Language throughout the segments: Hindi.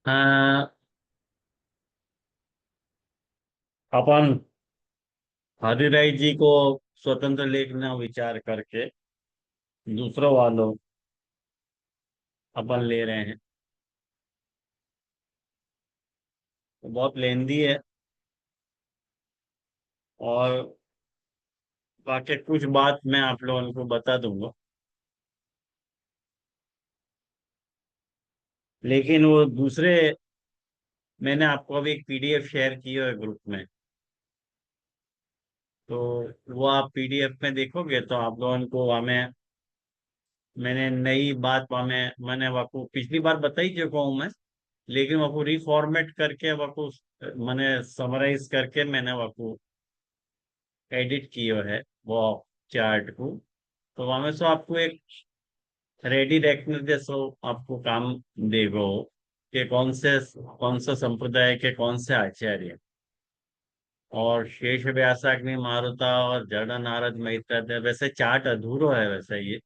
अ, अपन हरिराय जी को स्वतंत्र लेखना विचार करके दूसरों वालों अपन ले रहे हैं। तो बहुत लेंदी है और बाकी कुछ बात मैं आप लोगों को बता दूंगा। लेकिन वो दूसरे, मैंने आपको अभी एक पीडीएफ शेयर की है ग्रुप में। तो वो आप पीडीएफ में देखोगे तो आप लोगों को हमें, मैंने नई बात हमें मैंने आपको पिछली बार बताई चुका हूँ मैं। लेकिन आपको रिफॉर्मेट करके आपको मैंने समराइज करके मैंने आपको एडिट किया है वो चार्ट को। तो वहां में से आपको एक रेडी रखने जैसो आपको काम देगा वो, कि कौन सा संप्रदाय के कौन से आचार्य। और शेष व्यासाग्नि मारुता और जड़ नारद मैत्र, वैसे चार्ट अधूरो है वैसे ये।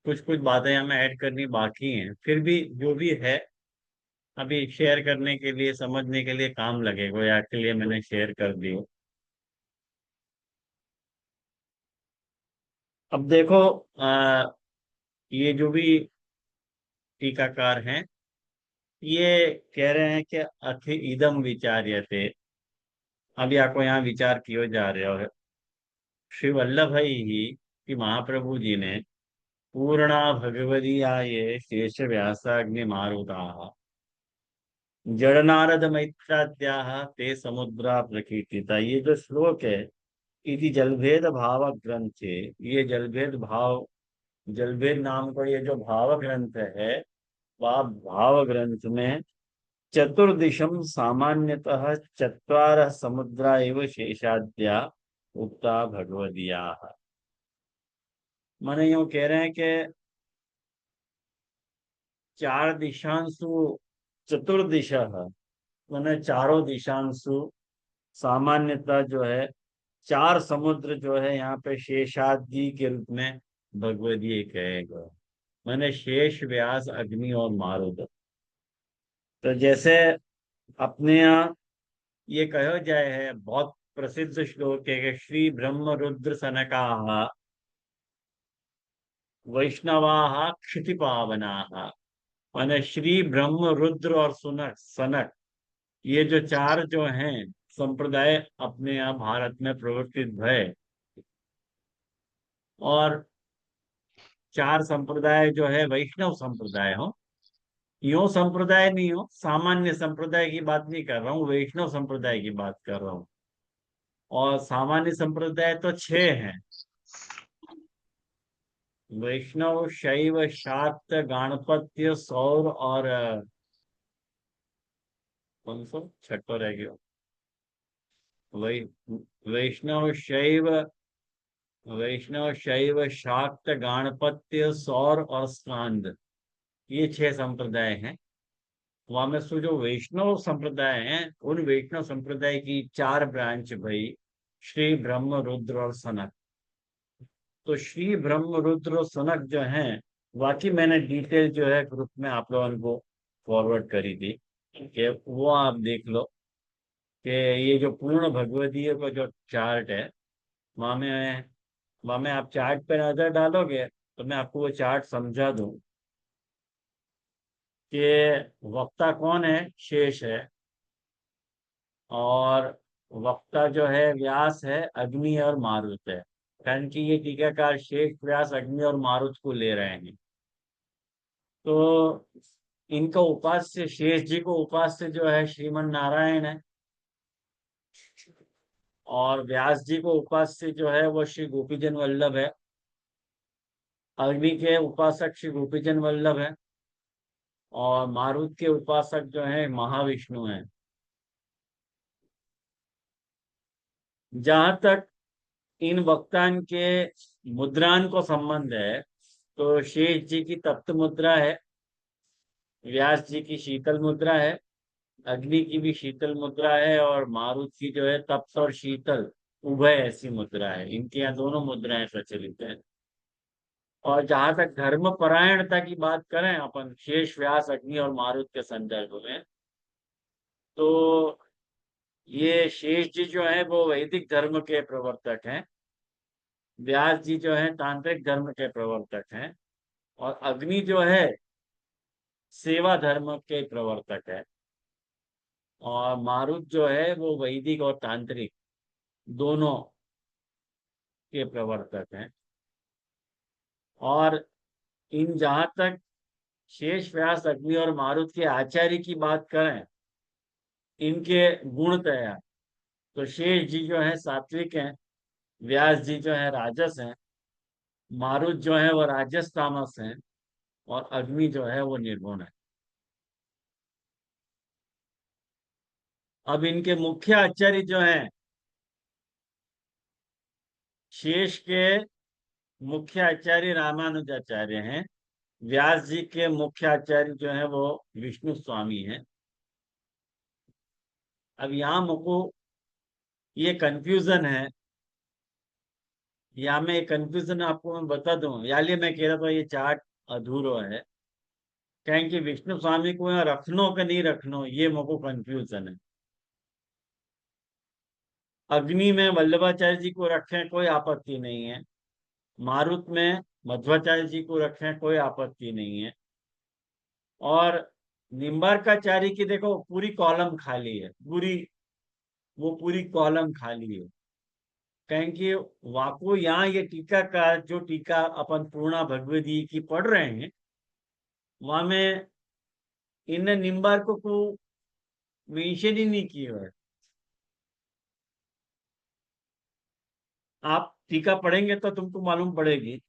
कुछ कुछ बातें हमें ऐड करनी बाकी हैं, फिर भी जो भी है अभी शेयर करने के लिए, समझने के लिए काम लगेगा, या के लिए मैंने शेयर कर दी। अब देखो, ये जो भी टीकाकार हैं, ये कह रहे हैं कि अथि इदम विचार्यते। अभी आपको यहाँ विचार किए जा रहे हो, श्री वल्लभ भाई ही कि महाप्रभु जी ने पूर्णा भगवदी आये शेष व्यासाग्नि मारुता जड़ नारद मैत्राद्याः ते समुद्रा प्रकीर्तिता। ये जो श्लोक है, इति जलभेद भाव ग्रंथे, ये जलभेद भाव, जलभेद नाम का ये जो भाव ग्रंथ है, वह भाव ग्रंथ में चतुर्दिशम सामान्यतः चत्वारः समुद्रा एव शेषाद्या उक्ता भगवदीया। माने यूं कह रहे हैं कि चार दिशांशु, चतुर्दिशा, माने चारों दिशांशु, सामान्यतः जो है चार समुद्र जो है यहाँ पे शेषाद्रि के रूप में भगवदीय कहेगा। माने शेष, व्यास, अग्नि और मारुत। तो जैसे अपने यहाँ ये कहो जाए है, बहुत प्रसिद्ध श्लोक है कि श्री ब्रह्म रुद्र सनकाः वैष्णवाः क्षिति पावनाः। माने श्री ब्रह्म रुद्र और सुनक सनक, ये जो चार जो हैं संप्रदाय अपने यहाँ भारत में प्रवर्तित है। और चार संप्रदाय जो है वैष्णव संप्रदाय हो, यो संप्रदाय नहीं हो, सामान्य संप्रदाय की बात नहीं कर रहा हूँ, वैष्णव संप्रदाय की बात कर रहा हूँ। और सामान्य संप्रदाय तो छह हैं: वैष्णव, शैव, शाक्त, गाणपत्य, सौर और कौन सा छठा रह गया, वै वैष्णव शैव शाक्त गाणपत्य सौर और स्कांद, ये छह संप्रदाय हैं। वहां में से जो वैष्णव संप्रदाय हैं, उन वैष्णव संप्रदाय की चार ब्रांच भाई, श्री ब्रह्म रुद्र और सनक। तो श्री ब्रह्म रुद्र और सनक जो हैं, बाकी मैंने डिटेल जो है ग्रुप में आप लोगों को फॉरवर्ड करी थी, कि वो आप देख लो कि ये जो पूर्ण भगवदीय का जो चार्ट है, वहां में वहां में आप चार्ट पे नजर डालोगे तो मैं आपको वो चार्ट समझा दूं कि वक्ता कौन है, शेष है। और वक्ता जो है व्यास है, अग्नि और मारुत है। कारण कि ये टीकाकार शेष, व्यास, अग्नि और मारुत को ले रहे हैं। तो इनका उपास्य, शेष जी को उपास्य जो है श्रीमन नारायण है। और व्यास जी को उपास्य जो है वो श्री गोपीजन वल्लभ है। अग्नि के उपासक श्री गोपीजन वल्लभ है। और मारुत के उपासक जो है महाविष्णु हैं। जहां तक इन वक्तान के मुद्रान को संबंध है, तो शेष जी की तप्त मुद्रा है, व्यास जी की शीतल मुद्रा है, अग्नि की भी शीतल मुद्रा है, और मारुत की जो है तप्त और शीतल उभय ऐसी मुद्रा है। इनके यहाँ दोनों मुद्राएं प्रचलित है। और जहां तक धर्म परायणता की बात करें अपन शेष व्यास अग्नि और मारुत के संदर्भ में, तो ये शेष जी जो है वो वैदिक धर्म के प्रवर्तक हैं, व्यास जी जो है तांत्रिक धर्म के प्रवर्तक हैं, और अग्नि जो है सेवा धर्म के प्रवर्तक है, और मारुत जो है वो वैदिक और तांत्रिक दोनों के प्रवर्तक हैं। और इन जहां तक शेष व्यास अग्नि और मारुत के आचार्य की बात करें, इनके गुणतया, तो शेष जी जो है सात्विक हैं, व्यास जी जो है राजस हैं, मारुत जो है वो राजस तामस हैं, और अग्नि जो है वो निर्गुण है। अब इनके मुख्य आचार्य जो हैं, शेष के मुख्य आचार्य रामानुजाचार्य हैं, व्यास जी के मुख्य आचार्य जो है वो विष्णु स्वामी हैं। अब यहाँ मुझको ये कंफ्यूजन है, या मैं कंफ्यूजन आपको मैं बता दूं, या लिए मैं कह रहा था ये चार्ट अधूरो है, कहें कि विष्णु स्वामी को यहाँ रखनो कि नहीं रखनो, ये मुझको कंफ्यूजन है। अग्नि में वल्लभाचार्य जी को रखें कोई आपत्ति नहीं है, मारुत में मध्वाचार्य जी को रखें कोई आपत्ति नहीं है, और निम्बार्काचार्य की देखो पूरी कॉलम खाली है, पूरी कॉलम खाली है। कहें कि वाको यहाँ ये टीका का जो टीका अपन पूर्णा भगवदी की पढ़ रहे हैं, वहां में इन निम्बार्कों को मेंशन ही नहीं किया है। आप टीका पढ़ेंगे तो तुमको मालूम पड़ेगी,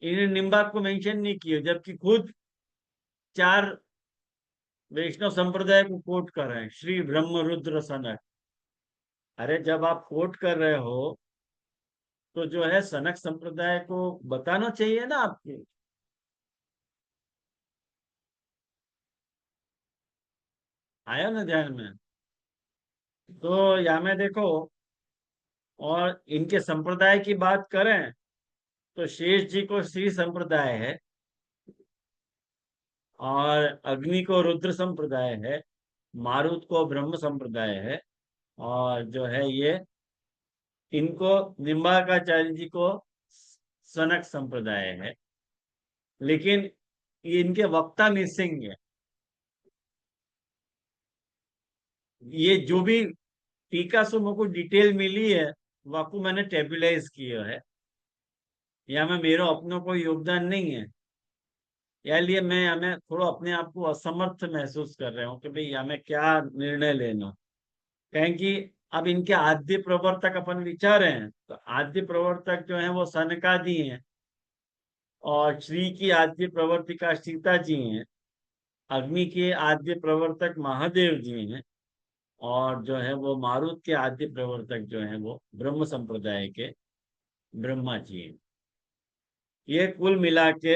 इन्हें निम्बार्क को मेंशन नहीं किया, जबकि खुद चार वैष्णव संप्रदाय को कोट कर रहे हैं, श्री ब्रह्म रुद्र सनक। अरे जब आप कोट कर रहे हो तो जो है सनक संप्रदाय को बताना चाहिए ना आपके। आया ना ध्यान में? तो या में देखो, और इनके संप्रदाय की बात करें तो शेष जी को श्री संप्रदाय है, और अग्नि को रुद्र संप्रदाय है, मारुत को ब्रह्म संप्रदाय है, और जो है ये इनको निम्बार्काचार्य जी को सनक संप्रदाय है। लेकिन ये इनके वक्ता मिसिंग है। ये जो भी टीका से मुझको डिटेल मिली है, वाकू मैंने टेबुलाइज किया है, या में मेरा अपनों कोई योगदान नहीं है, या लिए मैं हमें थोड़ा अपने आप को असमर्थ महसूस कर रहा हूँ कि भाई हमें क्या निर्णय लेना। कहें कि अब इनके आद्य प्रवर्तक अपन विचारे हैं, तो आद्य प्रवर्तक जो है वो सनकादि हैं, और श्री की आद्य प्रवर्तिका सीता जी हैं, अग्नि के आद्य प्रवर्तक महादेव जी हैं, और जो है वो मारुत के आद्य प्रवर्तक जो है वो ब्रह्म संप्रदाय के ब्रह्मा जी हैं। ये कुल मिला के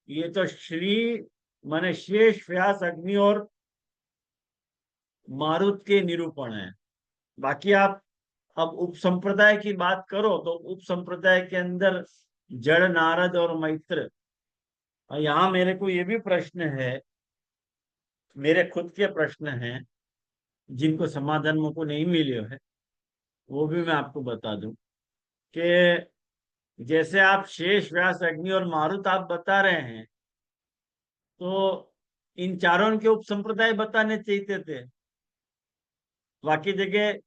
ये तो श्री माने शेष व्यास अग्नि और मारुत के निरूपण है। बाकी आप अब उप संप्रदाय की बात करो तो उप संप्रदाय के अंदर जड़ नारद और मैत्र। और यहाँ मेरे को ये भी प्रश्न है, मेरे खुद के प्रश्न हैं जिनको समाधान मुझको नहीं मिले है, वो भी मैं आपको बता दूं कि जैसे आप शेष व्यास अग्नि और मारुत आप बता रहे हैं, तो इन चारों के उप संप्रदाय बताने चाहिए थे। बाकी जगह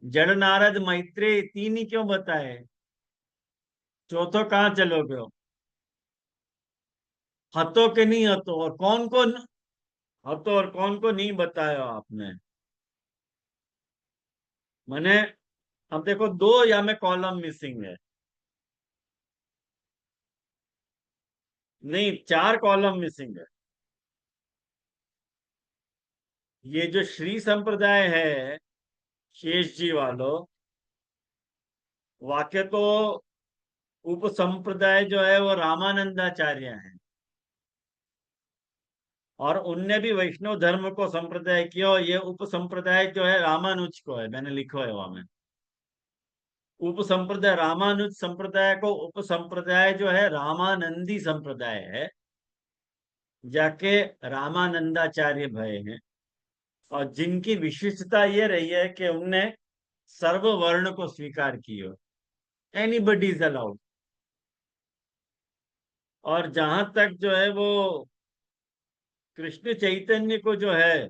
जड़ नारद मैत्रेय तीन ही क्यों बताए? चौथो कहाँ चलोगे हो? हतो के नहीं हतो, और कौन को हतो और कौन को नहीं बताया आपने? मैंने अब देखो दो या में कॉलम मिसिंग है, नहीं चार कॉलम मिसिंग है। ये जो श्री संप्रदाय है शेष जी वालों, वाक्य तो उप संप्रदाय जो है वो रामानंदाचार्य हैं, और उनने भी वैष्णव धर्म को संप्रदाय किया, और ये उप संप्रदाय जो है रामानुज को है, मैंने लिखा है वहां में। उप संप्रदाय, रामानुज संप्रदाय को उप संप्रदाय जो है रामानंदी संप्रदाय है, जाके रामानंदाचार्य भय हैं। और जिनकी विशिष्टता ये रही है कि उनने सर्व वर्ण को स्वीकार किया, एनीबडी इज अलाउड। और जहां तक जो है वो कृष्ण चैतन्य को जो है,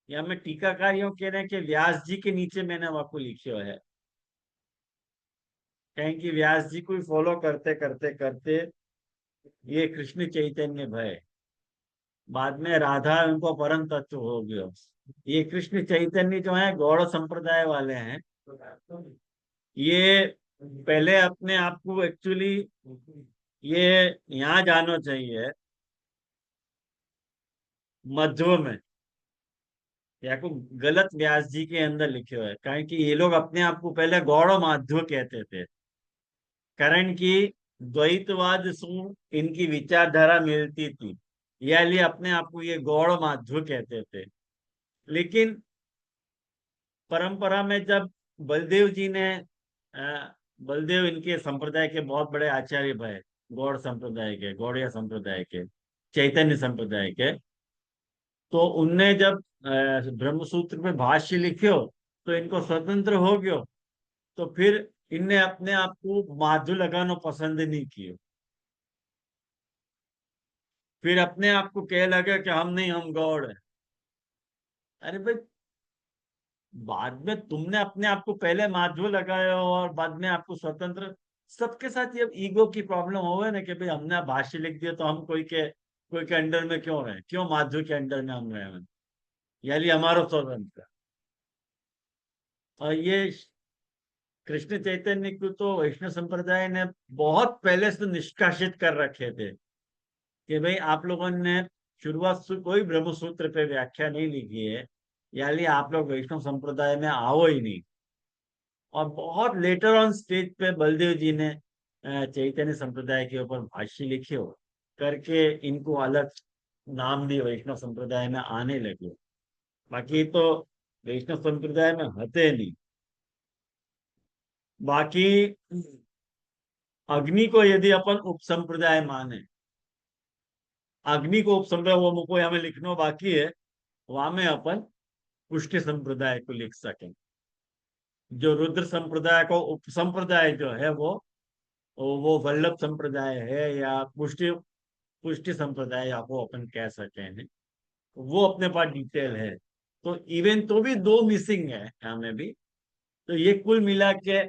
या मैं टीकाकारियों कह रहे हैं कि व्यास जी के नीचे मैंने वाकु लिखियो है, कहें कि व्यास जी को फॉलो करते करते करते ये कृष्ण चैतन्य भय, बाद में राधा उनको परम तत्व हो गया। ये कृष्ण चैतन्य जो है गौड़ संप्रदाय वाले हैं, ये पहले अपने आप को एक्चुअली ये यहाँ जाना चाहिए मध्व में, या को गलत व्यास जी के अंदर लिखे हुए है, कारण कि ये लोग अपने आप को पहले गौड़ माध्व कहते थे, कारण कि द्वैतवाद सु इनकी विचारधारा मिलती थी, या लिए अपने आप को ये गौड़ माध्व कहते थे। लेकिन परंपरा में जब बलदेव जी ने बलदेव इनके संप्रदाय के बहुत बड़े आचार्य भय, गौड़ संप्रदाय के, गौड़िया संप्रदाय के, चैतन्य संप्रदाय के, तो उनने जब ब्रह्म सूत्र पे भाष्य लिखियो तो इनको स्वतंत्र हो गयो, तो फिर इनने अपने आप को माधु लगाना पसंद नहीं किया, फिर अपने आप को कह लगे कि हम नहीं, हम गौड़ है। अरे भाई, बाद में तुमने अपने आप को पहले माधव लगाए हो और बाद में आपको स्वतंत्र, सबके साथ ये ईगो की प्रॉब्लम हो गई ना कि भाई हमने भाष्य लिख दिया तो हम कोई के अंडर में क्यों रहे, क्यों माधव के अंडर में हम रहे, यानी हमारा स्वतंत्र। और ये कृष्ण चैतन्य को तो वैष्णव संप्रदाय ने बहुत पहले से निष्कासित कर रखे थे कि भाई आप लोगों ने शुरुआत से कोई ब्रह्म सूत्र पे व्याख्या नहीं लिखी है, यानी आप लोग वैष्णव संप्रदाय में आओ ही नहीं। और बहुत लेटर ऑन स्टेज पे बलदेव जी ने चैतन्य संप्रदाय के ऊपर भाष्य लिखे हो करके इनको अलग नाम दिए, वैष्णव संप्रदाय में आने लगे। बाकी तो वैष्णव संप्रदाय में हते नहीं। बाकी अग्नि को यदि अपन उप संप्रदाय माने, अग्नि को उप संप्रदाय, वो मुझको यहाँ में लिखना बाकी है, वहां में अपन पुष्टि संप्रदाय को लिख सकें। जो रुद्र संप्रदाय को उप संप्रदाय जो है वो वल्लभ संप्रदाय है, या पुष्टि पुष्टि संप्रदाय आपको अपन कह सकते हैं, वो अपने पास डिटेल है। तो इवन तो भी दो मिसिंग है यहाँ में भी। तो ये कुल मिला के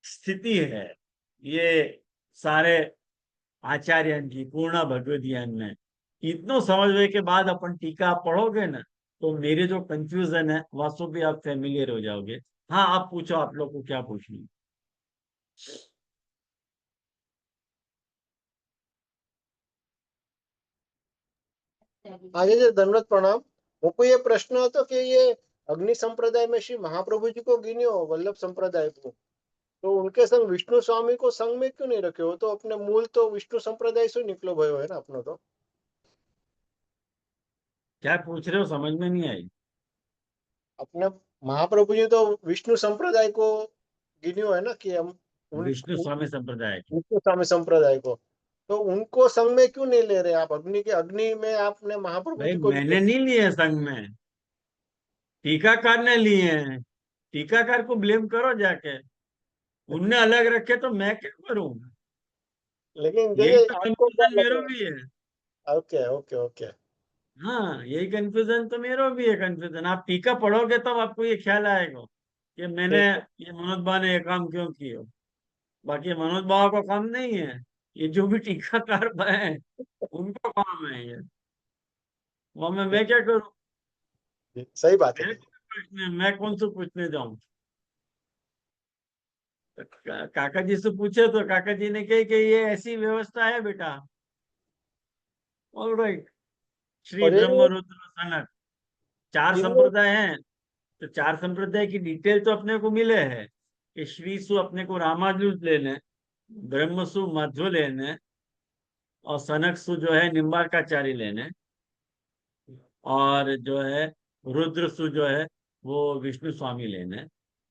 स्थिति है ये सारे आचार्य की पूर्ण भगवत ज्ञान में। इतनो समझने के बाद अपन टीका पढ़ोगे ना, तो मेरे जो कंफ्यूजन है वह सब भी आप फेमिलियर हो जाओगे। हाँ, आप पूछो, आप लोग को क्या पूछना है? आगे जी धन्यवाद प्रणाम। मुझको ये प्रश्न હતો कि ये अग्नि संप्रदाय में श्री महाप्रभु जी को गिन्यो वल्लभ संप्रदाय को, तो उनके संग विष्णु स्वामी को संग में क्यों नहीं रखे हो? तो अपने मूल तो विष्णु संप्रदाय से निकलो भयो है ना अपनो तो। क्या पूछ रहे हो, समझ में नहीं आई। अपने महाप्रभु जी तो विष्णु संप्रदाय को गिन्यो है ना कि हम विष्णु स्वामी संप्रदाय के। विष्णु स्वामी संप्रदाय को, तो उनको संग में क्यों नहीं ले रहे आप? अग्नि के अग्नि में आपने महाप्रभु भाई जी को मैंने लिया। नहीं लिए संग में, टीकाकार ने लिए हैं। टीकाकार को ब्लेम करो जाके, उनने अलग रखे तो मैं क्या करूं। लेकिन यही जैसे तो आपको क्या कंफ्यूजन लग मेरा रहा भी है। है? Okay okay okay. हाँ, यही कंफ्यूजन तो मेरा भी है, कंफ्यूजन। आप टीका पढ़ोगे तब आपको ये ख्याल आएगा कि मैंने ठीक है। ये मनोज बा ने ये काम क्यों किया। बाकी मनोज बाबा का काम नहीं है, ये जो भी टीकाकार है उनका काम है ये। वहां में मैं क्या करूं, सही बात है। मेरे को पूछने, मैं कौन से पूछने जाऊं। तो काका जी से पूछे तो काका जी ने कही कि ये ऐसी व्यवस्था है बेटा। ऑलराइट। श्री और ब्रह्म ये रुद्र सनक, चार इनमें संप्रदाय हैं। तो चार संप्रदाय की डिटेल तो अपने को मिले है कि श्री सु अपने को रामानुज लेने, ब्रह्मसु मध्व लेने, और सनक सु जो है निम्बार्काचार्य लेने, और जो है रुद्र सु जो है वो विष्णु स्वामी लेने,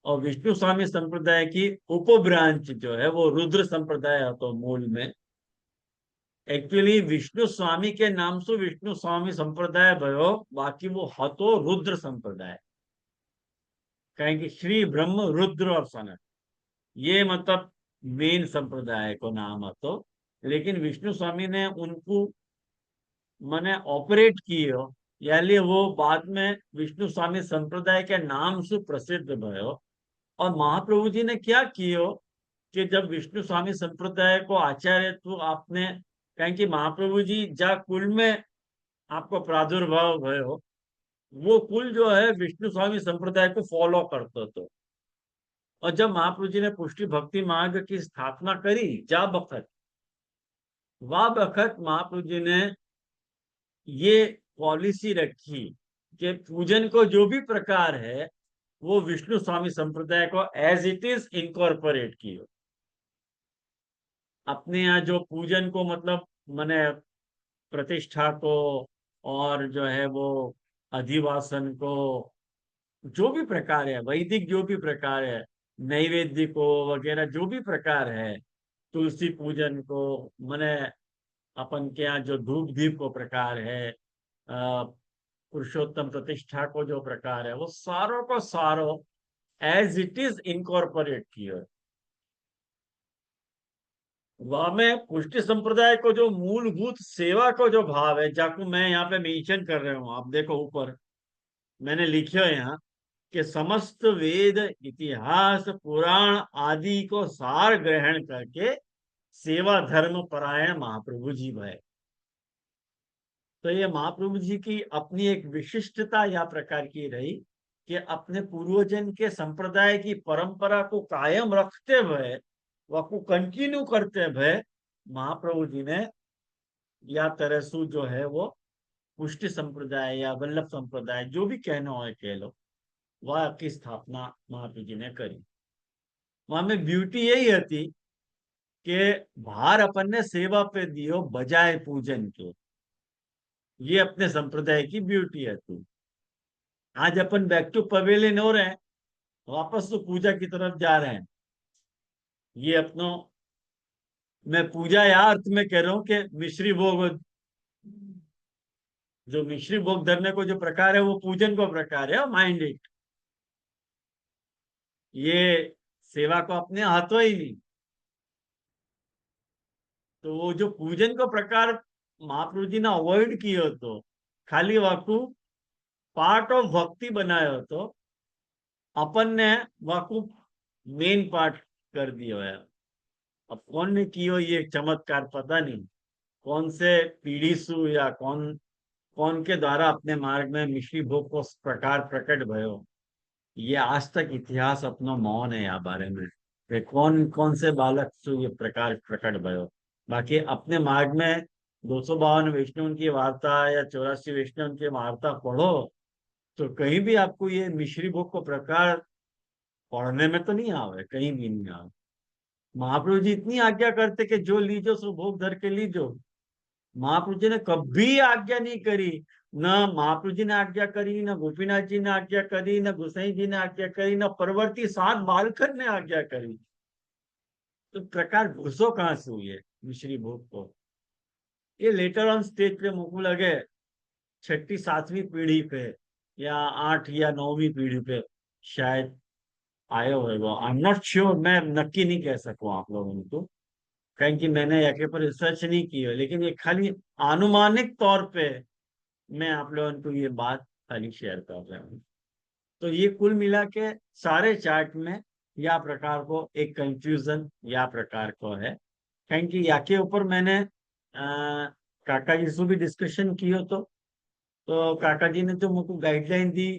और विष्णु स्वामी संप्रदाय की उप ब्रांच जो है वो रुद्र संप्रदाय है। तो मूल में एक्चुअली विष्णु स्वामी के नाम से विष्णु स्वामी संप्रदाय भयो, बाकी वो हतो रुद्र संप्रदाय। कहें कि श्री ब्रह्म रुद्र और सनत, ये मतलब मेन संप्रदाय को नाम हतो। लेकिन विष्णु स्वामी ने उनको मैंने ऑपरेट कियो, यानी वो बाद में विष्णु स्वामी संप्रदाय के नाम से प्रसिद्ध भयो। और महाप्रभु जी ने क्या कियो कि जब विष्णु स्वामी संप्रदाय को आचार्य तो आपने कहें कि महाप्रभु जी जा कुल में आपको प्रादुर्भाव भयो, वो कुल जो है विष्णु स्वामी संप्रदाय को फॉलो करते तो। और जब महाप्रभु जी ने पुष्टि भक्ति मार्ग की स्थापना करी जा बखत, वह बखत महाप्रभु जी ने ये पॉलिसी रखी कि पूजन को जो भी प्रकार है वो विष्णु स्वामी संप्रदाय को एज इट इज इनकॉर्पोरेट किया। अपने यहाँ जो पूजन को मतलब माने प्रतिष्ठा को और जो है वो अधिवासन को, जो भी प्रकार है वैदिक जो भी प्रकार है, नैवेद्य को वगैरह जो भी प्रकार है, तुलसी पूजन को माने अपन के यहाँ जो धूप दीप को प्रकार है, पुरुषोत्तम प्रतिष्ठा को जो प्रकार है, वो सारों को सारो एज इट इज इनकॉर्पोरेट किया। वह में पुष्टि संप्रदाय को जो मूलभूत सेवा को जो भाव है, जाको मैं यहाँ पे मेंशन कर रहा हूँ, आप देखो ऊपर मैंने लिखे है यहाँ कि समस्त वेद इतिहास पुराण आदि को सार ग्रहण करके सेवा धर्म परायण महाप्रभु जी भय। तो ये महाप्रभु जी की अपनी एक विशिष्टता या प्रकार की रही कि अपने पूर्वजन के संप्रदाय की परंपरा को कायम रखते हुए वह को कंटिन्यू करते हुए महाप्रभु जी ने या तरसु जो है वो पुष्टि संप्रदाय या वल्लभ संप्रदाय जो भी कहना हो कह लो, वह की स्थापना महाप्रभु जी ने करी। वहां में ब्यूटी यही होती कि भार अपन ने सेवा पे दियो बजाय पूजन के, ये अपने संप्रदाय की ब्यूटी है। तू आज अपन बैक टू पवेलियन हो रहे हैं, वापस तो पूजा की तरफ जा रहे हैं। ये अपनों मैं पूजा या अर्थ में कह रहा हूं कि मिश्री भोग, जो मिश्री भोग धरने को जो प्रकार है वो पूजन को प्रकार है माइंड इट। ये सेवा को अपने हाथों ही नहीं। तो वो जो पूजन को प्रकार महाप्रभु जी ने अवॉइड किए तो खाली वाकू पार्ट ऑफ भक्ति बनाए तो अपन ने वाकू मेन पार्ट कर दिया है। अब कौन ने कियो ये चमत्कार पता नहीं, कौन से पीढ़ी सु या कौन कौन के द्वारा अपने मार्ग में मिश्री भोग को प्रकार प्रकट भयो, ये आज तक इतिहास अपना मौन है या बारे में कि कौन कौन से बालक सु ये प्रकार प्रकट भयो। बाकी अपने मार्ग में 252 वैष्णव की वार्ता या 84 वैष्णव की वार्ता पढ़ो तो कहीं भी आपको ये मिश्री भोग को प्रकार पढ़ने में तो नहीं आवे, कहीं भी नहीं आवे। महाप्रभु जी इतनी आज्ञा करते कि जो लीजो सो भोग धर के लीजो। महाप्रभु जी ने कभी आज्ञा नहीं करी, न महाप्रभु जी ने आज्ञा करी, न गोपीनाथ जी ने आज्ञा करी, न गोसाई जी ने आज्ञा करी, न परवर्ती 7 बालकर ने आज्ञा करी। तो प्रकार घुसो कहां से हुई है मिश्री भोग को? ये लेटर ऑन स्टेज पे मुझको लगे 6ठी 7वीं पीढ़ी पे या 8 या 9वीं पीढ़ी पे शायद आयो होगा। आई एम नॉट श्योर, मैं नक्की नहीं कह सकूं आप लोगों को, कहीं कि मैंने याके पर रिसर्च नहीं की है, लेकिन ये खाली आनुमानिक तौर पे मैं आप लोगों को ये बात खाली शेयर कर रहा हूँ। तो ये कुल मिला के सारे चार्ट में या प्रकार को एक कंफ्यूजन या प्रकार को है, कहीं कि याके ऊपर मैंने काका जी से भी डिस्कशन किया तो काका जी ने तो मुझको गाइडलाइन दी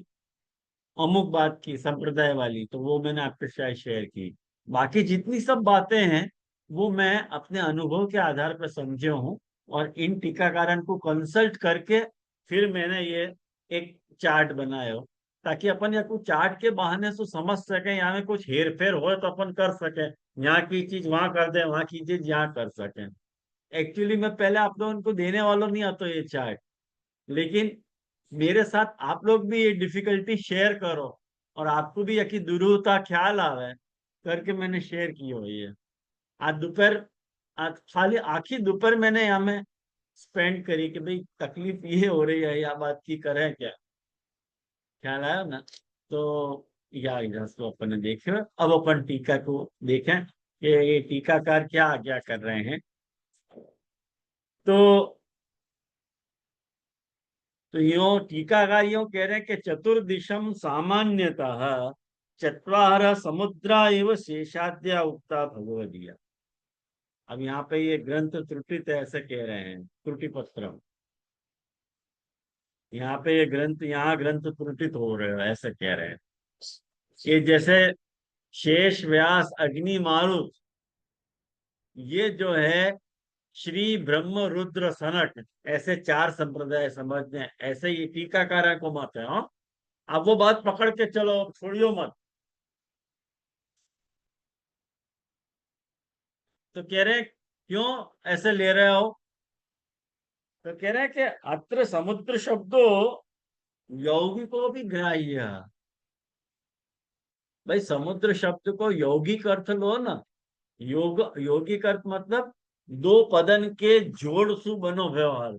अमुक बात की संप्रदाय वाली, तो वो मैंने आपके साथ शेयर की। बाकी जितनी सब बातें हैं वो मैं अपने अनुभव के आधार पर समझे हूँ और इन टीकाकारण को कंसल्ट करके फिर मैंने ये एक चार्ट बनाया हो, ताकि अपन या कुछ चार्ट के बहाने से समझ सके, यहाँ में कुछ हेर फेर हो तो अपन कर सके, यहाँ की चीज वहां कर दे, वहां की चीज यहाँ कर सके। एक्चुअली मैं पहले आप लोगों को देने वालों नहीं आता ये चार्ट, लेकिन मेरे साथ आप लोग भी ये डिफिकल्टी शेयर करो और आपको भी यकी दुरूहता ख्याल आवे करके मैंने शेयर की हुई है। आज दोपहर, आज खाली आखिर दोपहर मैंने यहाँ में स्पेंड करी कि भाई तकलीफ ये हो रही है या बात की करें क्या, ख्याल आया ना। तो या इधर से अपन ने देखे, अब अपन टीका को देखें कि ये टीकाकार क्या क्या कर रहे हैं। तो यो टीकाकार यो कह रहे हैं कि चतुर्दिशम सामान्यतः चत्वार समुद्रा एव शेषाद्या उक्ता भगवदीय। अब यहाँ पे ये ग्रंथ त्रुटित है ऐसे कह रहे हैं, त्रुटि पत्रम। यहाँ पे ये ग्रंथ, यहाँ ग्रंथ त्रुटित हो रहे हो ऐसे कह रहे हैं। ये जैसे शेष व्यास अग्नि मारुत, ये जो है श्री ब्रह्म रुद्र सनक, ऐसे चार संप्रदाय समझते हैं, ऐसे ही टीकाकार को मत है। हाँ, अब वो बात पकड़ के चलो, छोड़ियो मत। तो कह रहे हैं, क्यों ऐसे ले रहे हो? तो कह रहे हैं कि अत्र समुद्र शब्दो यौगिको भी ग्राह्य है। भाई समुद्र शब्द को यौगिक अर्थ लो ना। यौगिक अर्थ मतलब दो पदन के जोड़ सु बनो व्यवहार,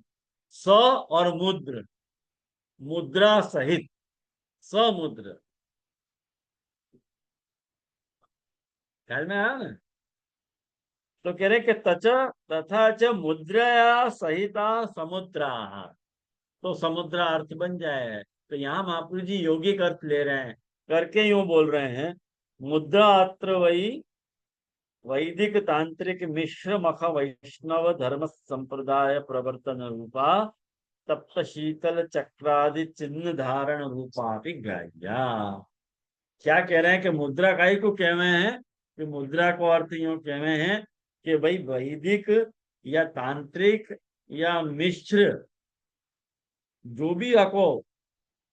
स और मुद्र, मुद्रा सहित, समुद्र। ख्याल में आया ना। तो कह रहे कि तच तथा च मुद्रया सहिता समुद्रा, तो समुद्र अर्थ बन जाए। तो यहाँ महापुरुष जी यौगिक अर्थ ले रहे हैं, करके यूं बोल रहे हैं, मुद्रा अत्र वही वैदिक तांत्रिक मिश्र मख वैष्णव धर्म संप्रदाय प्रवर्तन रूपा तप्त शीतल चक्रादि चिन्ह धारण रूपा भी ग्राह्या। क्या कह रहे हैं कि मुद्रा का ही को कहवे हैं, कि मुद्रा को अर्थ यूं कहवे हैं कि भाई वैदिक या तांत्रिक या मिश्र जो भी आपको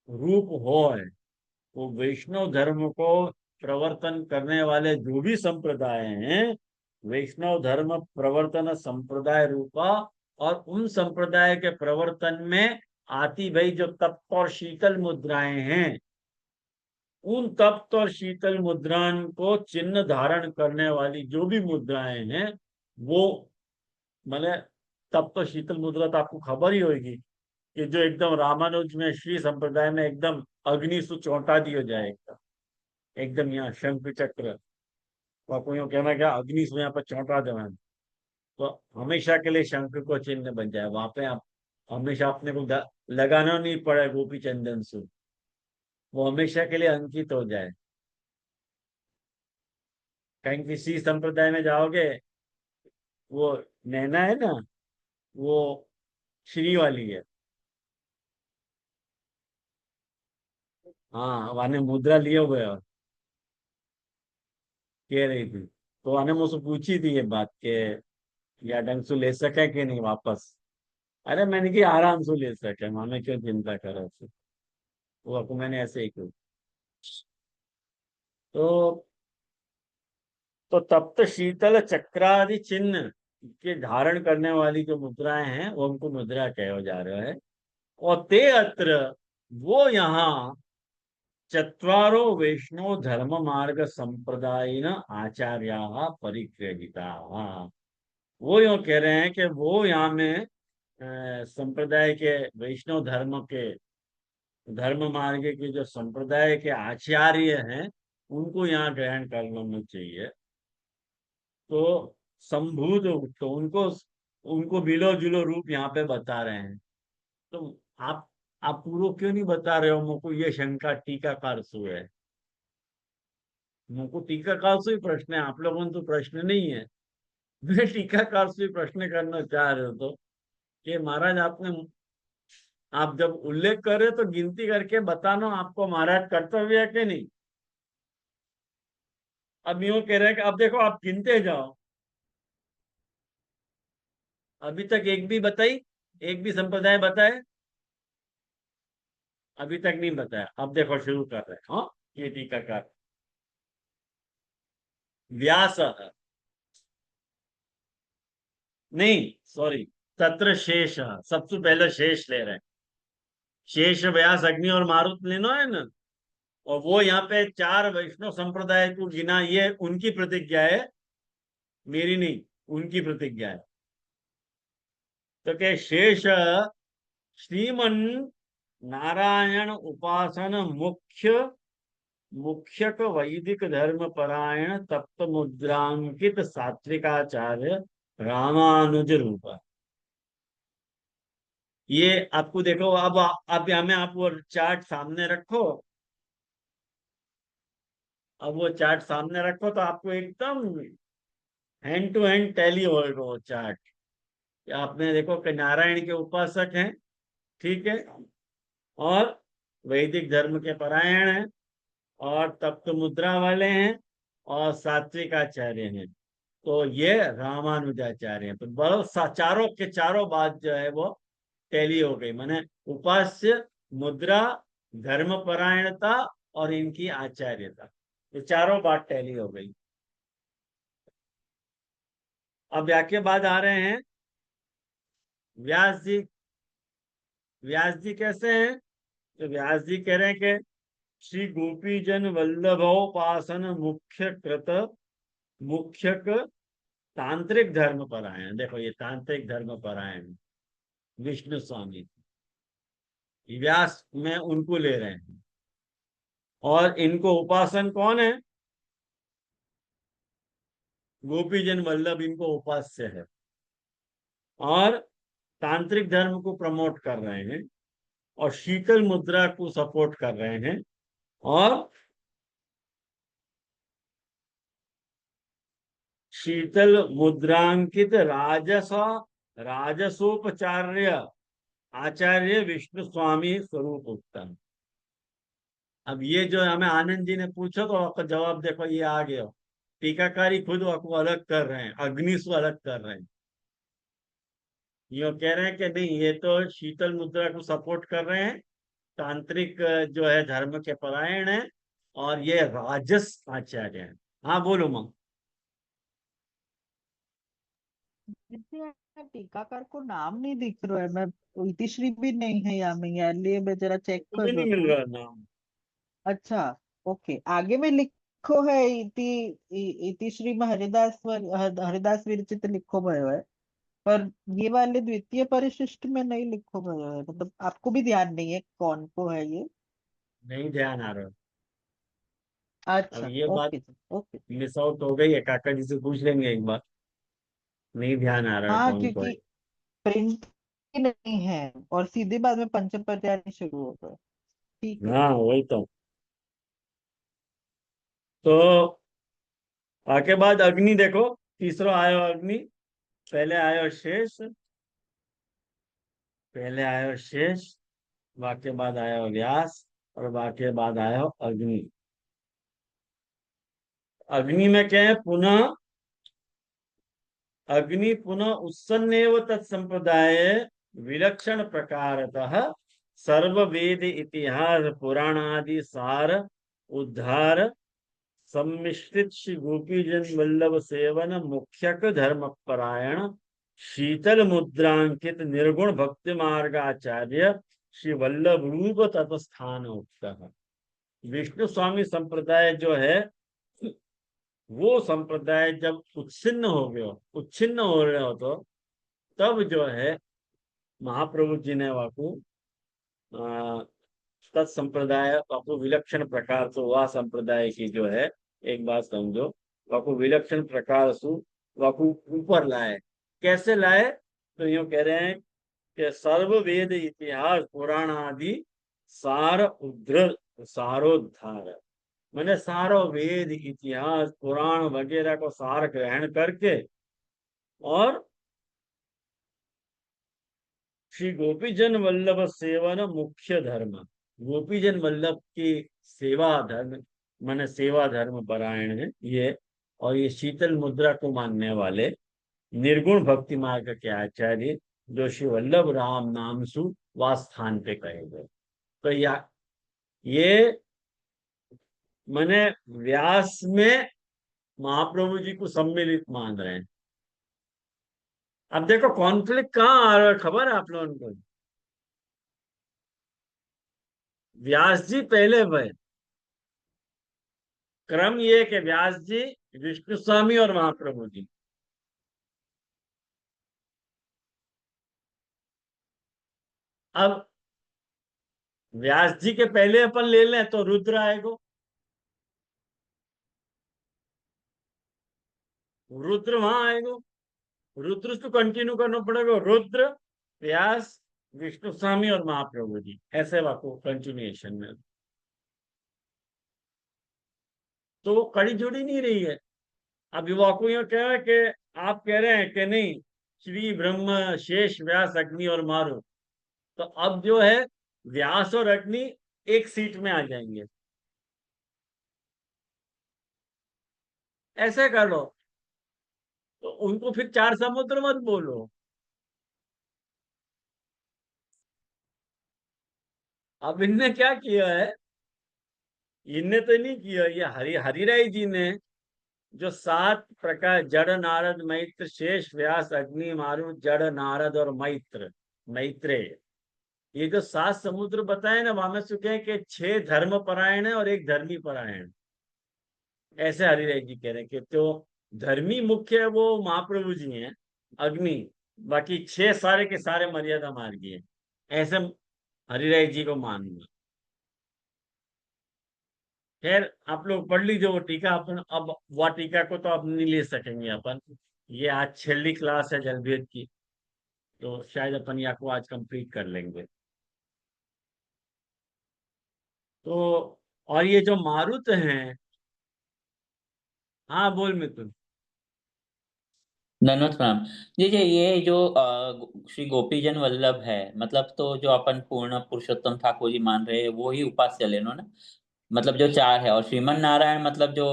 रूप हो है, वो वैष्णव धर्म को प्रवर्तन करने वाले जो भी संप्रदाय हैं, वैष्णव धर्म प्रवर्तन संप्रदाय रूपा, और उन संप्रदाय के प्रवर्तन में आती भाई जो तप्त और शीतल मुद्राएं हैं, उन तप्त और शीतल मुद्राओं को चिन्ह धारण करने वाली जो भी मुद्राएं हैं, वो मतलब तप्त और शीतल मुद्रा तो आपको खबर ही होगी कि जो एकदम रामानुज में श्री संप्रदाय में एकदम अग्नि सु चौंटा दिया जाएगा, एकदम यहाँ शंख चक्र, तो आपको यूँ कहना क्या अग्नि से यहाँ पर चौंटा देना, तो हमेशा के लिए शंख को चिन्ह बन जाए वहां पे। आप हमेशा अपने को लगाना नहीं पड़े गोपी चंदन से, वो हमेशा के लिए अंकित हो जाए। कहीं किसी संप्रदाय में जाओगे, वो नैना है ना, वो श्री वाली है। हाँ, वाने मुद्रा लिए हुए और कह रही थी, तो आने मुझसे पूछी थी ये बात के या ढंग से ले सके कि नहीं वापस। अरे मैंने कि आराम से ले सके, हमें क्यों चिंता करो उससे। वो आपको मैंने ऐसे ही कहा। तो तप्त शीतल चक्रादि चिन्ह के धारण करने वाली जो मुद्राएं हैं वो हमको मुद्रा कहा जा रहा है। और ते अत्र, वो यहाँ चत्वारो वैष्णव धर्म मार्ग संप्रदाय आचार्या परिग्रहिता, वो यूं कह रहे हैं कि वो यहाँ में संप्रदाय के वैष्णव धर्म के धर्म मार्ग के जो संप्रदाय के आचार्य हैं, उनको यहाँ ग्रहण कर लेना चाहिए। तो संभूत, तो उनको उनको बिलो जुलो रूप यहाँ पे बता रहे हैं। तो आप पूर्व क्यों नहीं बता रहे हो? मुझको ये शंका टीकाकार से है, मुझको टीकाकार से ही प्रश्न है, आप लोगों को तो प्रश्न नहीं है। मैं टीकाकार से ही प्रश्न करना चाह रहे हो तो, कि महाराज आपने, आप जब उल्लेख कर रहे हो तो गिनती करके बताना आपको महाराज कर्तव्य है कि नहीं। अब यूं कह रहे हैं कि अब देखो आप गिनते जाओ, अभी तक एक भी बताई, एक भी संप्रदाय बताए? अभी तक नहीं बताया। अब देखो शुरू कर रहे हैं। हाँ, ये टीकाकार व्यास, नहीं सॉरी, तत्र शेष, सबसे पहले शेष ले रहे हैं। शेष व्यास अग्नि और मारुत लेना है ना, और वो यहाँ पे 4 वैष्णव संप्रदाय को गिना, ये उनकी प्रतिज्ञा है, मेरी नहीं, उनकी प्रतिज्ञा है। तो क्या शेष श्रीमन नारायण उपासन मुख्य मुख्यक वैदिक धर्म परायण तप्त मुद्रांकित सात्विकाचार्य रामानुज रूप। ये आपको देखो, अब आप यहाँ में आप वो चार्ट सामने रखो, अब वो चार्ट सामने रखो तो आपको एकदम हैंड टू हैंड टैली होगा वो चार्ट। आपने देखो कि नारायण के उपासक हैं, ठीक है, और वैदिक धर्म के परायण हैं, और तप्त मुद्रा वाले हैं, और सात्विक आचार्य हैं। तो ये रामानुजाचार्य हैं। तो बड़ो चारों के चारों बात जो है वो टैली हो गई, माने उपास्य, मुद्रा, धर्म परायणता और इनकी आचार्यता, ये चारों बात टैली हो गई। अब के बाद आ रहे हैं व्यास जी। व्यास जी कैसे हैं? तो व्यास जी कह रहे हैं कि श्री गोपी जन वल्लभोपासन मुख्य कृत मुख्यक तांत्रिक धर्म परायण। देखो ये तांत्रिक धर्म परायण विष्णु स्वामी, व्यास में उनको ले रहे हैं। और इनको उपासन कौन है? गोपीजन वल्लभ इनको उपास्य है, और तांत्रिक धर्म को प्रमोट कर रहे हैं, और शीतल मुद्रा को सपोर्ट कर रहे हैं, और शीतल मुद्रांकित राजसोपचार्य आचार्य विष्णु स्वामी स्वरूप उत्तम। अब ये जो हमें आनंद जी ने पूछा तो आपका जवाब देखो ये आ गया। टीकाकारी खुद आपको अलग कर रहे हैं, अग्नि से अलग कर रहे हैं। ये कह रहे हैं कि नहीं, ये तो शीतल मुद्रा को सपोर्ट कर रहे हैं, तांत्रिक जो है धर्म के परायण है, और ये राजस आचार्य हैं। हाँ बोलो माँ। दीदी, यहाँ टीकाकार को नाम नहीं दिख रहा है। मैं इतिश्री भी नहीं है यहाँ में, यार लिए मैं जरा चेक तो कर भी नहीं रहा मिल हूँ। रहा नाम। अच्छा, ओके, आगे में लिखो है इतिश्री में हरिदास विरचित लिखो भयो है, पर ये वाले द्वितीय परिशिष्ट में नहीं लिखो भयो है। मतलब आपको भी ध्यान नहीं है कौन को है ये? नहीं ध्यान आ रहा। अब अच्छा, ये बात ओके जी, ओके। मिस आउट हो गई है, काका जी से पूछ लेंगे एक बार। नहीं ध्यान आ रहा है हाँ, कौन को है। क्योंकि प्रिंट नहीं है, और सीधे बाद में पंचम पर्याय शुरू हो गए। ठीक है। हाँ वही तो आके बाद अग्नि देखो, तीसरा आयो अग्नि। पहले आयो शेष, पहले आयो शेष, वाक्य बाद आयो व्यास, और वाक्य बाद आयो अग्नि। अग्नि में क्या है? पुनः अग्नि पुनः उत्सन्नेव तत्संप्रदाय विलक्षण प्रकारतः सर्ववेद इतिहास पुराणादि सार उद्धार सम्मिश्रित श्री गोपीजन वल्लभ सेवन मुख्यक धर्म परायण शीतल मुद्रांकित निर्गुण भक्ति मार्गाचार्य श्री वल्लभ रूप तत्स्थान उक्त। विष्णु स्वामी संप्रदाय जो है, वो संप्रदाय जब उच्छिन्न हो रहे हो तो तब जो है महाप्रभु जी ने वाकु तत्संप्रदाय वाकु विलक्षण प्रकार से वह संप्रदाय की जो है, एक बात समझो, वाकु विलक्षण प्रकार से वाकु ऊपर लाए। कैसे लाए? तो यूं कह रहे हैं कि सर्व वेद इतिहास पुराण आदि सार उद्धृत सारोद्धार, मैंने सारो वेद इतिहास पुराण वगैरह को सार ग्रहण करके, और श्री गोपीजन वल्लभ सेवन मुख्य धर्म, गोपीजन वल्लभ की सेवा धर्म, मैंने सेवा धर्म परायण है ये, और ये शीतल मुद्रा को मानने वाले निर्गुण भक्ति मार्ग के आचार्य जो श्री वल्लभ राम नाम सु वास्थान पे कहे गए। तो ये मैंने व्यास में महाप्रभु जी को सम्मिलित मान रहे हैं। अब देखो कॉन्फ्लिक्ट कहाँ आ रहा है, खबर है आप लोगों को? व्यास जी पहले हुए, क्रम ये कि व्यास जी, विष्णु स्वामी और महाप्रभु जी। अब व्यास जी के पहले अपन ले लें तो रुद्र आएगा। रुद्र वहां आएगा, रुद्र को कंटिन्यू करना पड़ेगा। रुद्र, व्यास, विष्णु स्वामी और महाप्रभु जी, ऐसे वाको कंटिन्यूएशन में। तो कड़ी जुड़ी नहीं रही है। अब वाको ये कह रहा है कि आप कह रहे हैं कि नहीं, श्री ब्रह्म, शेष, व्यास, अग्नि और मारु। तो अब जो है व्यास और अग्नि एक सीट में आ जाएंगे, ऐसे कर लो। तो उनको फिर चार समुद्र मत बोलो। अब इनने क्या किया है, इनने तो नहीं किया, ये हरिराय जी ने जो 7 प्रकार, जड़, नारद, मैत्र, शेष, व्यास, अग्नि, मारु, जड़, नारद और मैत्रेय, ये जो 7 समुद्र बताए ना, वहां में सुखे के 6 धर्म परायण है और एक धर्मी परायण। ऐसे हरिराय जी कह रहे हैं कि तो धर्मी मुख्य है वो महाप्रभु जी हैं, अग्नि, बाकी 6 सारे के सारे मर्यादा मार्गी है, ऐसे हरिराय जी को मानना। खैर आप लोग पढ़ लीजिए वो टीका। अपन अब वह टीका को तो अब नहीं ले सकेंगे अपन, ये आज छेली क्लास है जलभेद की, तो शायद अपन या को आज कंप्लीट कर लेंगे। तो और ये जो मारुत हैं, हाँ बोल मिथुन। धन्यवाद प्रणाम। जी जी, ये जो श्री गोपीजन वल्लभ है, मतलब तो जो अपन पूर्ण पुरुषोत्तम ठाकुर जी मान रहे हैं वो ही उपास्य लेनो ना, मतलब जो 4 है। और श्रीमन नारायण मतलब जो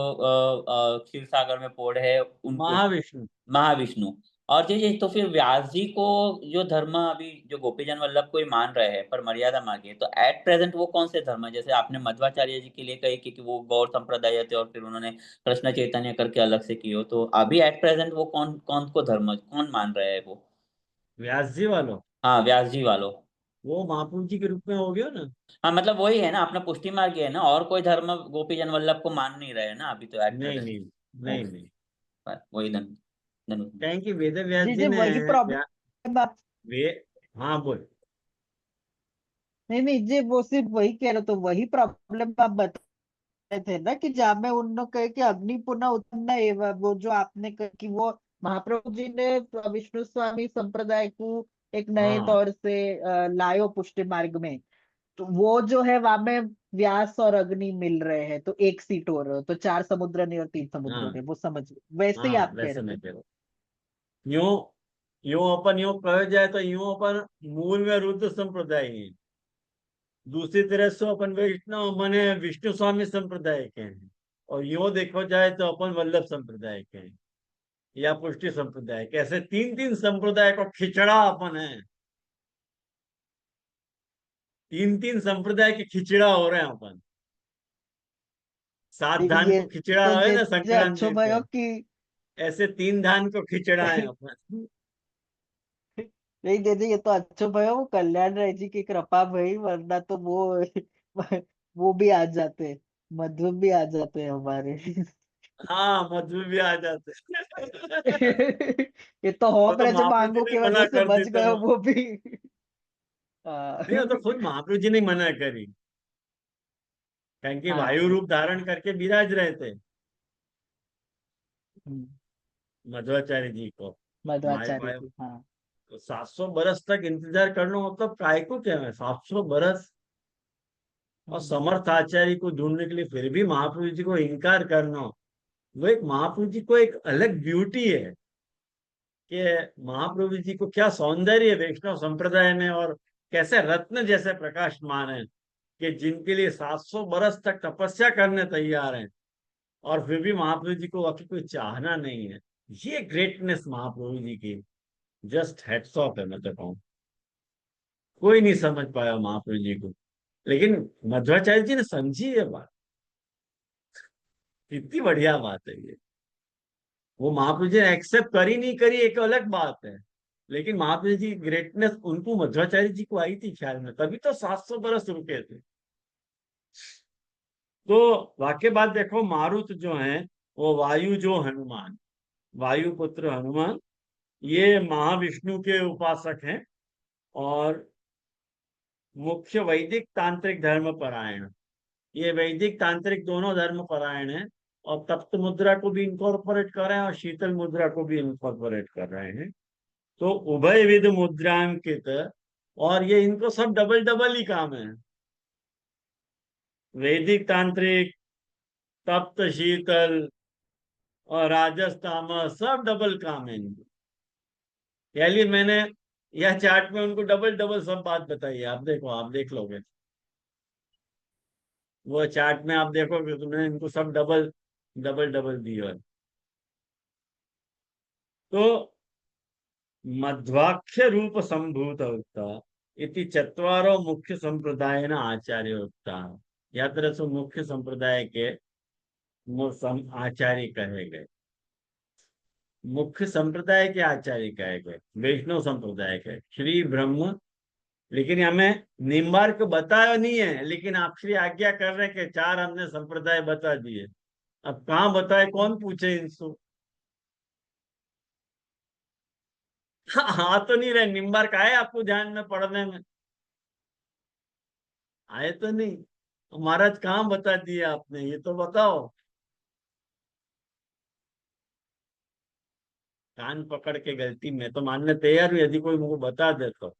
क्षीर सागर में पोढ़ है उनको, महाविष्णु। महाविष्णु। और जी जी, तो फिर व्यास जी को जो धर्म अभी जो गोपीजन वल्लभ को ही मान रहे हैं पर मर्यादा मांगी है, तो एट प्रेजेंट वो कौन से धर्म है? जैसे आपने मध्वाचार्य जी के लिए कही कि वो गौर संप्रदाय थे और फिर उन्होंने कृष्ण चैतन्य करके अलग से किए हो, तो अभी एट प्रेजेंट वो कौन कौन को धर्म कौन मान रहे हैं वो? व्यास जी वालों, हाँ, व्यास जी वालों। वो महाप्रभु जी के रूप में हो गया ना। हाँ, मतलब वही है ना, आपने पुष्टि मार्ग है ना, और कोई धर्म गोपीजन वल्लभ को मान नहीं रहे ना अभी तो एट नहीं प्रेजेंट। नहीं, नहीं ओके, नहीं। वही धन। कहें कि वेद व्यास जी जी जी, ने वही प्रॉब्लम आप, वे, हाँ बोल। नहीं नहीं जी, वो सिर्फ वही कह रहे, तो वही प्रॉब्लम आप बता रहे थे ना कि जहाँ में उन लोग कहे कि अग्नि पुनः उत्पन्न एवं, वो जो आपने कहा कि वो महाप्रभु जी ने विष्णु स्वामी संप्रदाय को एक नए हाँ तौर से लायो पुष्टि मार्ग में, तो वो जो है वहां में व्यास और अग्नि मिल रहे हैं, तो एक सीट हो रहे हो, तो 4 समुद्र नहीं और 3 समुद्र हो हाँ रहे, वो समझ वैसे ही हाँ, आप कह वैसे रहे मैं थे। कह रहा हूँ। यूं यूं अपन यूं कहा जाए तो यूं अपन मूल में रुद्र संप्रदाय है, दूसरी तरह से अपन वैष्णव माने विष्णु स्वामी संप्रदाय के हैं, और यूं देखो जाए तो अपन वल्लभ संप्रदाय के हैं या पुष्टि संप्रदाय के। ऐसे 3 3 संप्रदाय को खिचड़ा अपन है, 3 3 संप्रदाय के खिचड़ा हो रहे हैं अपन। 7 धान ये को खिचड़ा तो है जे ना जे अच्छो संक्रांति पे, भयो कि ऐसे 3 धान को खिचड़ा है अपन। नहीं दीदी, ये तो अच्छो भयो वो कल्याण राय जी की कृपा भई, वरना तो वो भी आ जाते, मधु भी आ जाते हैं हमारे। हाँ मधु भी आ जाते। ये तो वो होम तो रज महाप्रभु जी मांगो ने की मना वजह से कर दी बच तो, गए वो भी। हाँ नहीं वो तो खुद महाप्रभु जी ने मना करी, क्योंकि हाँ, वायु वो रूप धारण करके विराज रहे थे हम्म, मध्वाचार्य जी को। मध्वाचार्य जी, हाँ। तो 700 बरस तक इंतजार कर लो, मतलब काय को क्या है 700 बरस। और हम्म, समर्थ आचार्य को ढूंढने के लिए फिर भी महाप्रभु जी को इनकार करना, वो एक महाप्रभु जी को एक अलग ब्यूटी है कि महाप्रभु जी को क्या सौंदर्य है वैष्णव संप्रदाय में, और कैसे रत्न जैसे प्रकाशमान है कि जिनके लिए 700 बरस तक तपस्या करने तैयार हैं, और फिर भी महाप्रभु जी को वाकई कोई चाहना नहीं है। ये ग्रेटनेस महाप्रभु जी की जस्ट हेड्स ऑफ है, मैं तो कहूँ। कोई नहीं समझ पाया महाप्रभु जी को, लेकिन मध्वाचार्य जी ने समझी ये बात। कितनी बढ़िया बात है ये। वो महाप्रभु जी ने एक्सेप्ट करी नहीं करी एक अलग बात है, लेकिन महाप्रभु जी की ग्रेटनेस उनको मध्वाचार्य जी को आई थी ख्याल में, तभी तो 700 बरस रुके थे। तो वाक्य बात देखो, मारुत जो है वो वायु जो हनुमान, वायु पुत्र हनुमान, ये महाविष्णु के उपासक हैं और मुख्य वैदिक तांत्रिक धर्म परायण। ये वैदिक तांत्रिक दोनों धर्म परायण हैं और तप्त मुद्रा को भी इनकॉर्पोरेट कर रहे हैं और शीतल मुद्रा को भी इनकॉर्पोरेट कर रहे हैं। तो उभय विध मुद्रांकित, और ये इनको सब डबल डबल ही काम है। वैदिक तांत्रिक, तप्त शीतल और राजस्थान सब डबल काम है इनको। यानी मैंने यह चार्ट में उनको डबल डबल सब बात बताई है। आप देखो, आप देख लोगे वो चार्ट में, आप देखोगे तुमने इनको सब डबल डबल डबल दिया है। तो मध्वाख्य रूप संभूत उक्ता इति चत्वारो मुख्य संप्रदाय न आचार्य उक्ता। या तरह से मुख्य संप्रदाय के आचार्य कहे गए, मुख्य संप्रदाय के आचार्य कहे गए, वैष्णव संप्रदाय के श्री ब्रह्म। लेकिन हमें निम्बार्क बताया नहीं है, लेकिन आप श्री आज्ञा कर रहे हैं कि चार हमने संप्रदाय बता दिए। अब कहाँ बताए, कौन पूछे इनसे? हाँ तो नहीं रहे, निम्बार्क आए आपको ध्यान में पढ़ने में? आए तो नहीं। तो महाराज कहाँ बता दिया आपने, ये तो बताओ। कान पकड़ के गलती मैं तो मानने तैयार हूँ, यदि कोई मुझको बता दे तो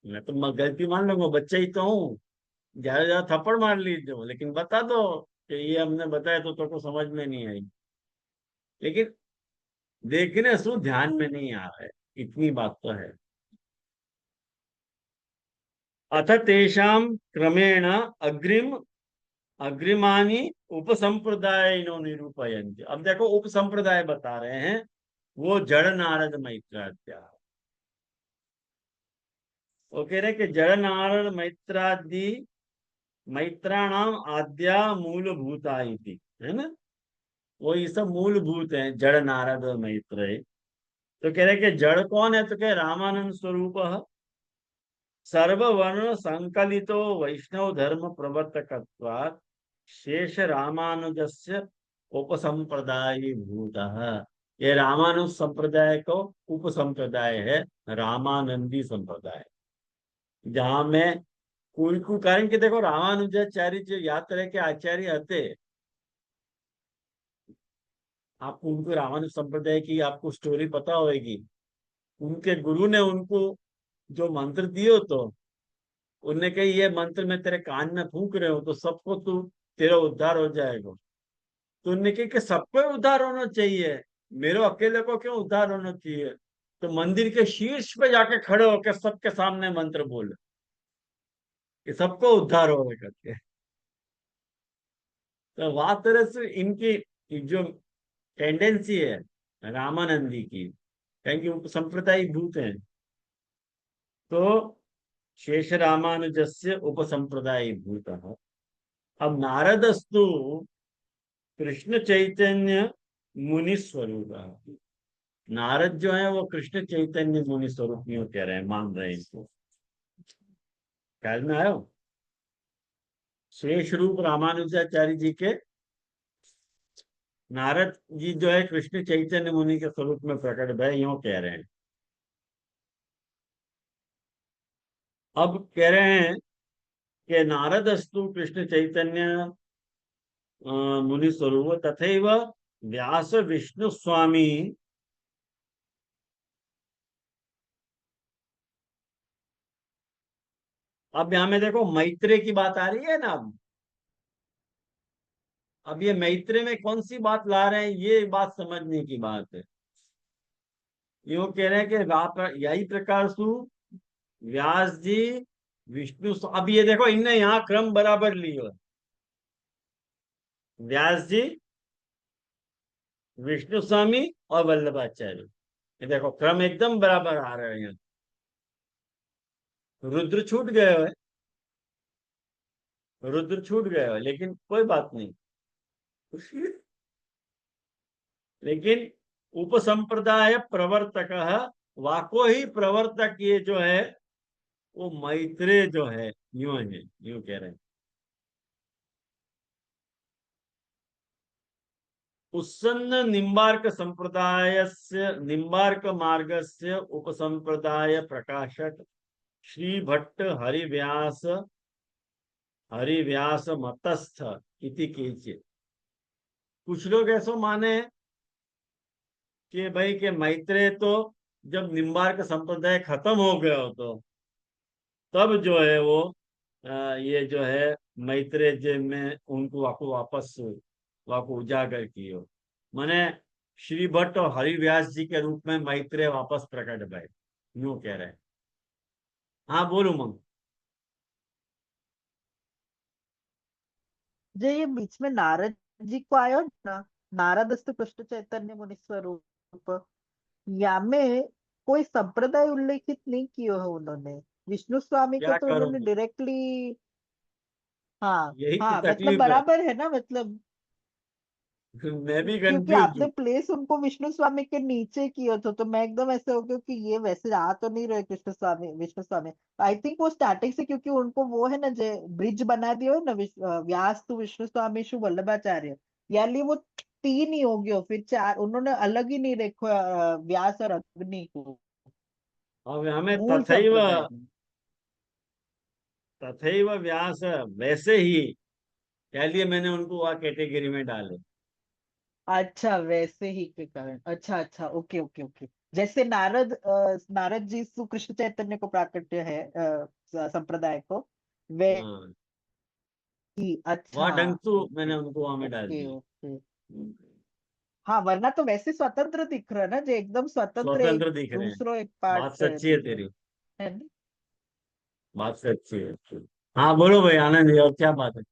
मैं तो गलती मान लूंगा, बच्चा ही तो हूँ। ज्यादा ज्यादा थप्पड़ मार लीजिए, लेकिन बता दो कि ये हमने बताया तो समझ में नहीं आई। लेकिन देखने सु ध्यान में नहीं आ रहा है, इतनी बात तो है। अथ तेषाम क्रमेण अग्रिम अग्रिमानी उपसंप्रदाय निरूपयन्ति। अब देखो उपसंप्रदाय बता रहे हैं, वो जड़ नारद मैत्राद्या। वो कह रहे कि जड़ नारद मैत्रादि मैत्राणाम आद्या मूलभूता इति, है ना? वो ये सब मूलभूत हैं, जड़ नारद और मैत्रेय। तो कह रहे कि जड़ कौन है, तो कह रामानंद स्वरूप सर्ववर्ण संकलितो वैष्णव धर्म प्रवर्तकत्वात् शेष रामानुजस्य उपसंप्रदाय भूतः। ये रामानुज संप्रदाय को उपसंप्रदाय है, रामानंदी संप्रदाय, जहां में कुल कारण कि देखो रामानुजाचार्य जो यात्रा के आचार्य हते, आपको उनको रामानुज संप्रदाय की आपको स्टोरी पता होगी। उनके गुरु ने उनको जो मंत्र दिए तो उनने कही ये मंत्र मैं तेरे कान में फूंक रहे हो तो सबको तू तेरा उद्धार हो जाएगा। तो उनने कही कि सबको उद्धार होना चाहिए, मेरे अकेले को क्यों उद्धार होना चाहिए? तो मंदिर के शीर्ष पे जाके खड़े होकर सबके सामने मंत्र बोले कि सबको उद्धार होगा करके। तो वह तरह से इनकी जो टेंडेंसी है रामानंदी की, कहेंगे संप्रदायिक भूत हैं। तो शेष रामानुजस्य उपसंप्रदाय भूत। अब नारदस्तु कृष्ण चैतन्य मुनि स्वरूप। नारद जो है वो कृष्ण चैतन्य मुनि स्वरूप नहीं कह रहे हैं, मान रहे हैं इनको। ख्याल में आयो? शेष रूप रामानुजाचार्य जी के नारद जी जो है कृष्ण चैतन्य मुनि के स्वरूप में प्रकट भय, यूं कह रहे हैं। अब कह रहे हैं कि नारदस्तु कृष्ण चैतन्य मुनि स्वरूप तथैव व्यास विष्णु स्वामी अब यहां में देखो मैत्रेय की बात आ रही है ना। अब ये मैत्रेय में कौन सी बात ला रहे हैं, ये बात समझने की बात है। यूं कह रहे हैं कि यही प्रकार सु व्यास जी विष्णु। अब ये देखो इनने यहाँ क्रम बराबर लिया, व्यास जी विष्णु स्वामी और वल्लभाचार्य। ये देखो क्रम एकदम बराबर आ रहे हैं। रुद्र छूट गए हुए, रुद्र छूट गए हुए, लेकिन कोई बात नहीं। लेकिन उपसंप्रदाय प्रवर्तक, वाको ही प्रवर्तक ये जो है वो मैत्रेय जो है, यूं है, यूं कह रहे हैं। उत्सन्न निम्बार्क संप्रदायस्य निम्बार्क मार्गस्य उपसंप्रदाय प्रकाशक श्री भट्ट हरिव्यास मतस्थ इति केचित्। कुछ लोग ऐसा माने कि भाई के मैत्रेय तो जब निम्बार्क संप्रदाय खत्म हो गया हो तो तब जो है वो ये जो है मैत्रेय जी में उनको वापस वाको उजागर कियो। माने श्री भट्ट और हरिव्यास जी के रूप में मैत्रेय वापस प्रकट भय, यूं कह रहे हैं। हाँ बोलू मंग। जो ये बीच में नारद जी को आयो ना, नारदस्त कृष्ण चैतन्य मुनि स्वरूप, या में कोई संप्रदाय उल्लेखित नहीं किया है उन्होंने। विष्णु स्वामी को क्या तो करूं उन्होंने मैं? डायरेक्टली, हाँ यही तो हाँ, मतलब तकलीफ है। बराबर है ना, मतलब मैं भी क्योंकि कंफ्यूज आपने हूँ। प्लेस उनको विष्णु स्वामी के नीचे किया था, तो मैं एकदम ऐसे हो गया कि ये वैसे आ तो नहीं रहे कृष्ण स्वामी विष्णु स्वामी। आई थिंक वो स्टार्टिंग से, क्योंकि उनको वो है ना जो ब्रिज बना दिया हो ना, व्यास तो विष्णु स्वामी शु वल्लभाचार्य, यानी वो तीन ही हो गयो, फिर चार उन्होंने अलग ही नहीं रखो व्यास और अग्नि को अब हमें मूल संप्रदाय में। तथैव व्यास वैसे ही, कह लिए मैंने उनको वह कैटेगरी में डाले। अच्छा, वैसे ही के कारण, अच्छा अच्छा, ओके ओके ओके। जैसे नारद जी कृष्ण चैतन्य को प्राकट्य है, संप्रदाय को, वे हाँ, ही, वह अच्छा, ढंग से मैंने ओके उनको वहां में डाल ओके दिए। ओके। हाँ, वरना तो वैसे स्वतंत्र दिख रहा है ना, जो एकदम स्वतंत्र एक स्वतंत्र दिख रहे हैं। दूसरो एक पार्ट बात सच्ची है दिख रहा तेरी। है ना। बात सच्ची है। हाँ बोलो भाई आनंद जी, और क्या बात है?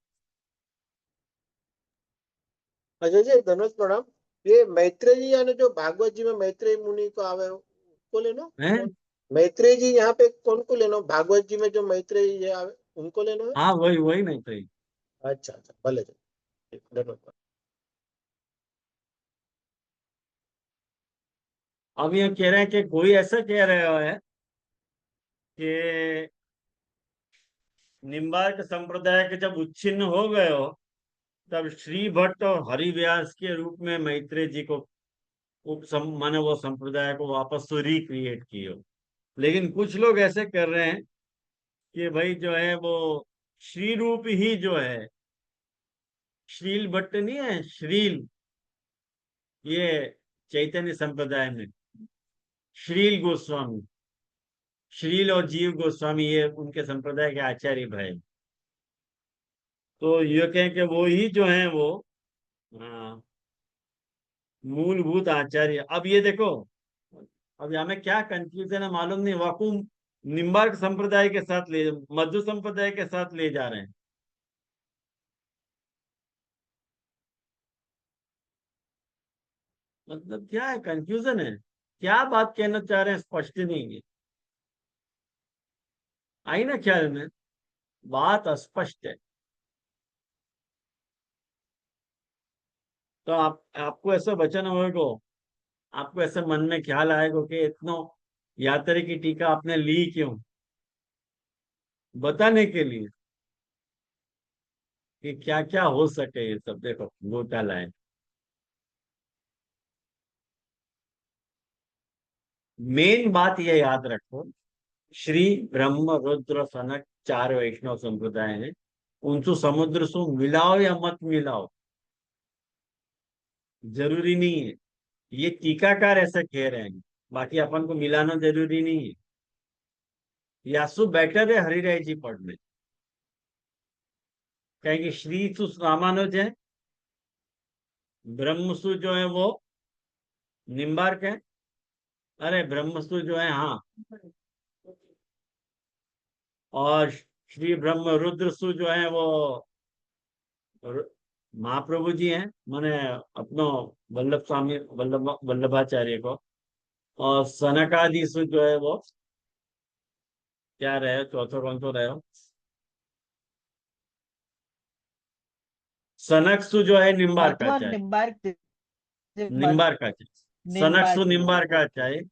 अजय जी धन्यवाद प्रणाम। ये मैत्रेय जी यानी जो भागवत जी में मैत्रेय मुनि को आवे उसको लेना हैं? कौन? मैत्रेय जी यहाँ पे कौन को लेना? भागवत जी में जो मैत्रेय जी आवे उनको लेना है? हाँ वही वही नहीं तो। अच्छा अच्छा, भले जी, धन्यवाद। अब ये कह रहे हैं कि कोई ऐसा कह रहा है कि निम्बार्क संप्रदाय के जब उच्छिन्न हो गए हो तब श्री भट्ट और हरिव्यास के रूप में मैत्रेय जी को माने वो संप्रदाय को वापस से रिक्रिएट किए हो। लेकिन कुछ लोग ऐसे कर रहे हैं कि भाई जो है वो श्री रूप ही जो है, श्रील भट्ट नहीं है श्रील, ये चैतन्य संप्रदाय में श्रील गोस्वामी, श्रील और जीव गोस्वामी ये उनके संप्रदाय के आचार्य भाई। तो ये कहें कि वो ही जो है वो हाँ, मूलभूत आचार्य। अब ये देखो, अब हमें क्या कंफ्यूजन है मालूम नहीं, वाकुम निम्बार्क संप्रदाय के साथ ले, मध्य संप्रदाय के साथ ले जा रहे हैं। मतलब क्या है, कंफ्यूजन है, क्या बात कहना चाह रहे हैं स्पष्ट नहीं है। आई ना ख्याल में, बात अस्पष्ट है। तो आपको ऐसा वचन होगा, आपको ऐसे मन में ख्याल आएगा कि इतना यात्री की टीका आपने ली क्यों, बताने के लिए कि क्या क्या हो सके। ये सब देखो घोटाला है। मेन बात ये याद रखो, श्री ब्रह्म रुद्र सनक चार वैष्णव संप्रदाय हैं, उनसे समुद्र से मिलाओ या मत मिलाओ जरूरी नहीं है। ये टीकाकार ऐसा कह रहे हैं, बाकी अपन को मिलाना जरूरी नहीं है। यासु बेटर है हरिराय जी पढ़ने, कहेंगे श्री सु रामानुज है, ब्रह्मसु जो है वो निम्बार्क है, अरे ब्रह्मसु जो है हाँ, और श्री ब्रह्म रुद्र सु जो है वो महाप्रभु जी हैं, माने अपनो वल्लभ स्वामी वल्लभाचार्य को। और सनकादि सु जो है वो क्या रहे, चौथो कौन तो रहे हो, सनक सु जो है निम्बार का मध्व चाय, निम्बार्क, निम्बार का चाय, सनक सु निम्बार्क जी, निम्बार का ओके चाय, ओके।